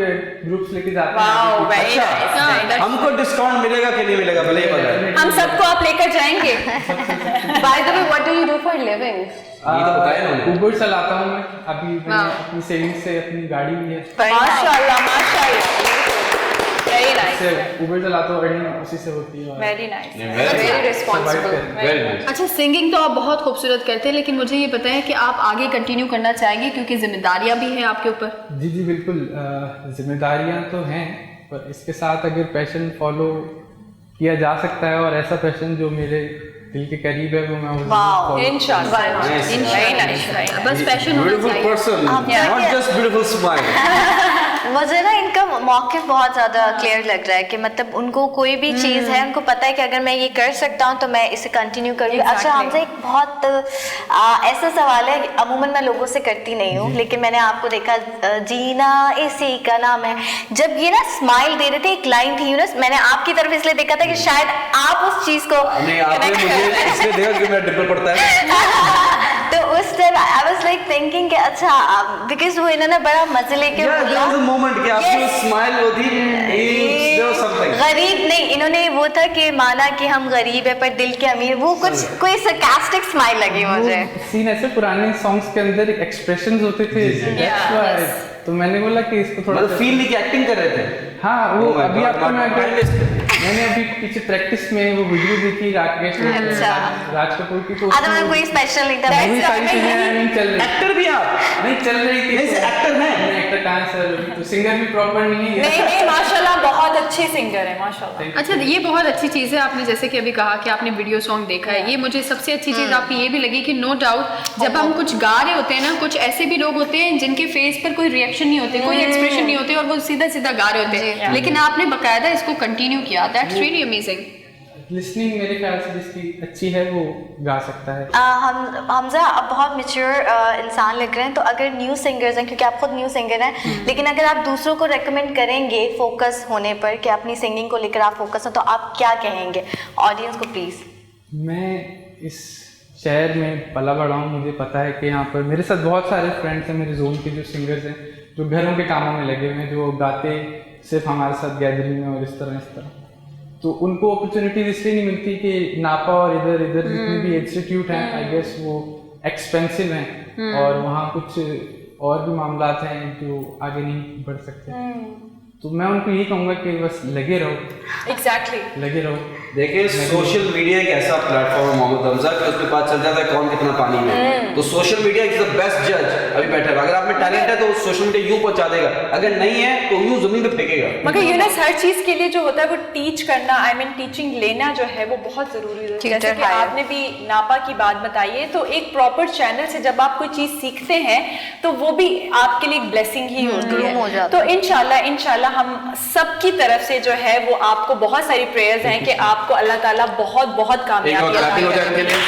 ग्रुप्स लेके जाते वाओ, हैं। very nice. हमको डिस्काउंट मिलेगा कि नहीं मिलेगा भले ही बताएं। हम सबको आप लेकर जाएंगे। By the way, what do you do for a living? ये तो बताया ना। उबर चलाता हूँ मैं, अभी मैंने अपनी सेविंग से अपनी गाड़ी ली है, माशाल्लाह माशाल्लाह, वेरी नाइस, उबर चलाता हूँ, अर्निंग उसी से होती है। Very nice, Very responsible. Very nice. अच्छा, सिंगिंग तो आप बहुत खूबसूरत करते हैं, लेकिन मुझे ये बताएं कि आप आगे कंटिन्यू करना चाहेंगे क्योंकि जिम्मेदारियां भी हैं आपके ऊपर? जी जी बिल्कुल, जिम्मेदारियां तो हैं, पर इसके साथ अगर पैशन फॉलो किया जा सकता है और ऐसा पैशन जो मेरे दिल के करीब है वो मैं इंशाल्लाह बस पैशन होना ब्यूटीफुल चाहिए। Person, not just beautiful smile. मुझे ना इनका मौक़िफ़ बहुत ज़्यादा क्लियर लग रहा है कि मतलब उनको कोई भी चीज़ है, उनको पता है कि अगर मैं ये कर सकता हूँ तो मैं इसे कंटिन्यू करूँगी। अच्छा, हमसे एक बहुत ऐसा सवाल है, अमूमन मैं लोगों से करती नहीं हूँ, लेकिन मैंने आपको देखा, जीना इसी का नाम है, जब ये ना स्माइल दे रहे थे, एक लाइन थी यूनस, मैंने आपकी तरफ इसलिए देखा था कि शायद आप उस चीज़ को नहीं, आपने मुझे इसलिए देखा कि मेरा डिम्पल पड़ता है। तो उस time I was like thinking कि अच्छा, बिकॉज वो इन्होंने बड़ा मजे लेके मोमेंट कि आपकी स्माइल होती गरीब नहीं, इन्होंने वो था कि माना कि हम गरीब है पर दिल के अमीर, वो कुछ कोई सरकास्टिक स्माइल लगी मुझे। सीन ऐसे पुराने सॉन्ग्स के अंदर एक्सप्रेशंस होते थे, तो मैंने बोला कि इसको थोड़ा फील नहीं कि एक्टिंग कर रहे थे। हाँ, वो अभी आपको मैंने अभी पीछे प्रैक्टिस में वो वीडियो देखी राकेश राज कपूर की, तो मतलब कोई स्पेशल नहीं था, वही सारी चीजें नहीं चल रही। एक्टर भी आप नहीं चल रही थी, नहीं एक्टर है, एक्टर कहाँ है सर, तो सिंगर भी प्रॉपर नहीं है। नहीं माशाल्लाह बहुत अच्छे सिंगर है माशाल्लाह। अच्छा, ये बहुत अच्छी चीज़ है, आपने जैसे कि अभी कहा कि आपने वीडियो सॉन्ग देखा है, ये मुझे सबसे अच्छी चीज़ आपकी ये भी लगी कि नो डाउट जब हम कुछ गा रहे होते हैं ना, कुछ ऐसे भी लोग होते हैं जिनके फेस पर कोई रिएक्शन नहीं होते, कोई एक्सप्रेशन नहीं होते और वो सीधा सीधा गा रहे होते हैं, लेकिन आपने बकायदा इसको कंटिन्यू किया, दैट्स रियली अमेजिंग। लिसनिंग मेरे ख्याल से जिसकी अच्छी है वो गा सकता है। हमजा अब बहुत मैच्योर इंसान लग रहे हैं, तो अगर न्यू सिंगर्स हैं, क्योंकि आप खुद न्यू सिंगर हैं, लेकिन अगर आप दूसरों को रेकमेंड करेंगे फोकस होने पर कि अपनी सिंगिंग को लेकर आप फोकस हो, तो आप क्या कहेंगे ऑडियंस को प्लीज़? मैं इस शहर में पला बड़ा हूँ, मुझे पता है कि यहाँ पर मेरे साथ बहुत सारे फ्रेंड्स हैं, मेरे जोन के जो सिंगर्स हैं, जो घरों के कामों में लगे हुए हैं, जो गाते सिर्फ हमारे साथ गैदरिंग में और इस तरह, तो उनको अपॉर्चुनिटीज इसलिए नहीं मिलती कि नापा और इधर जितने भी इंस्टीट्यूट हैं, आई गेस वो एक्सपेंसिव हैं और वहाँ कुछ और भी मामलात हैं जो आगे नहीं बढ़ सकते। तो मैं उनको यही कहूँगा कि बस लगे रहो। एग्जैक्टली लगे रहो। देखिए सोशल मीडिया एक ऐसा प्लेटफॉर्म है मोहम्मद हमजा कि उसके पास चल जाता है कौन कितना पानी में। तो social media is the best जज अभी बैठा है। अगर आप में टैलेंट है तो सोशल मीडिया यूं पहुंचा देगा, अगर नहीं है तो यूं जमीन पे फेंकेगा। मगर यूनस हर चीज के लिए जो होता है वो टीच करना, आई मीन टीचिंग लेना जो है वो बहुत जरूरी होता है। जैसे कि आपने भी नापा की बात बताई है, तो एक प्रॉपर चैनल से जब आप कोई चीज सीखते हैं तो वो भी आपके लिए एक ब्लेसिंग ही होती है। तो इंशाल्लाह हम सबकी तरफ से जो है वो आपको बहुत सारी प्रेयर्स हैं कि आपको अल्लाह ताला बहुत बहुत कामयाबी अता करे।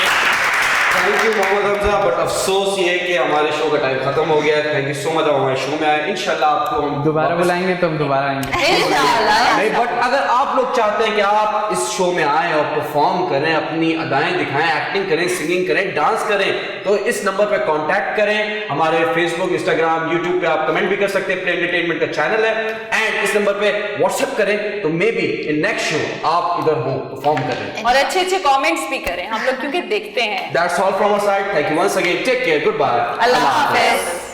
Thank you Mohammad Hamza. But अफसोस ये है कि हमारे शो का टाइम खत्म हो गया है। थैंक यू सो मच आप हमारे शो में आए। इंशाल्लाह आपको हम दोबारा बुलाएंगे तो हम दोबारा आएंगे नहीं, बट अगर आप लोग चाहते हैं कि आप इस शो में आए और परफॉर्म करें, अपनी अदाएं दिखाएं, एक्टिंग करें, सिंगिंग करें, डांस करें, तो इस नंबर पे कांटेक्ट करें। हमारे फेसबुक, इंस्टाग्राम, यूट्यूब पे आप कमेंट भी कर सकते हैं। प्ले एंटरटेनमेंट का चैनल है। एंड इस नंबर पे व्हाट्सएप करें तो may be in next show आप इधर हो, परफॉर्म करें और अच्छे अच्छे कमेंट्स भी करें, हम लोग क्योंकि देखते हैं। That's all from our side. Thank you once again. Take care. Goodbye. अल्लाह हाफिज़।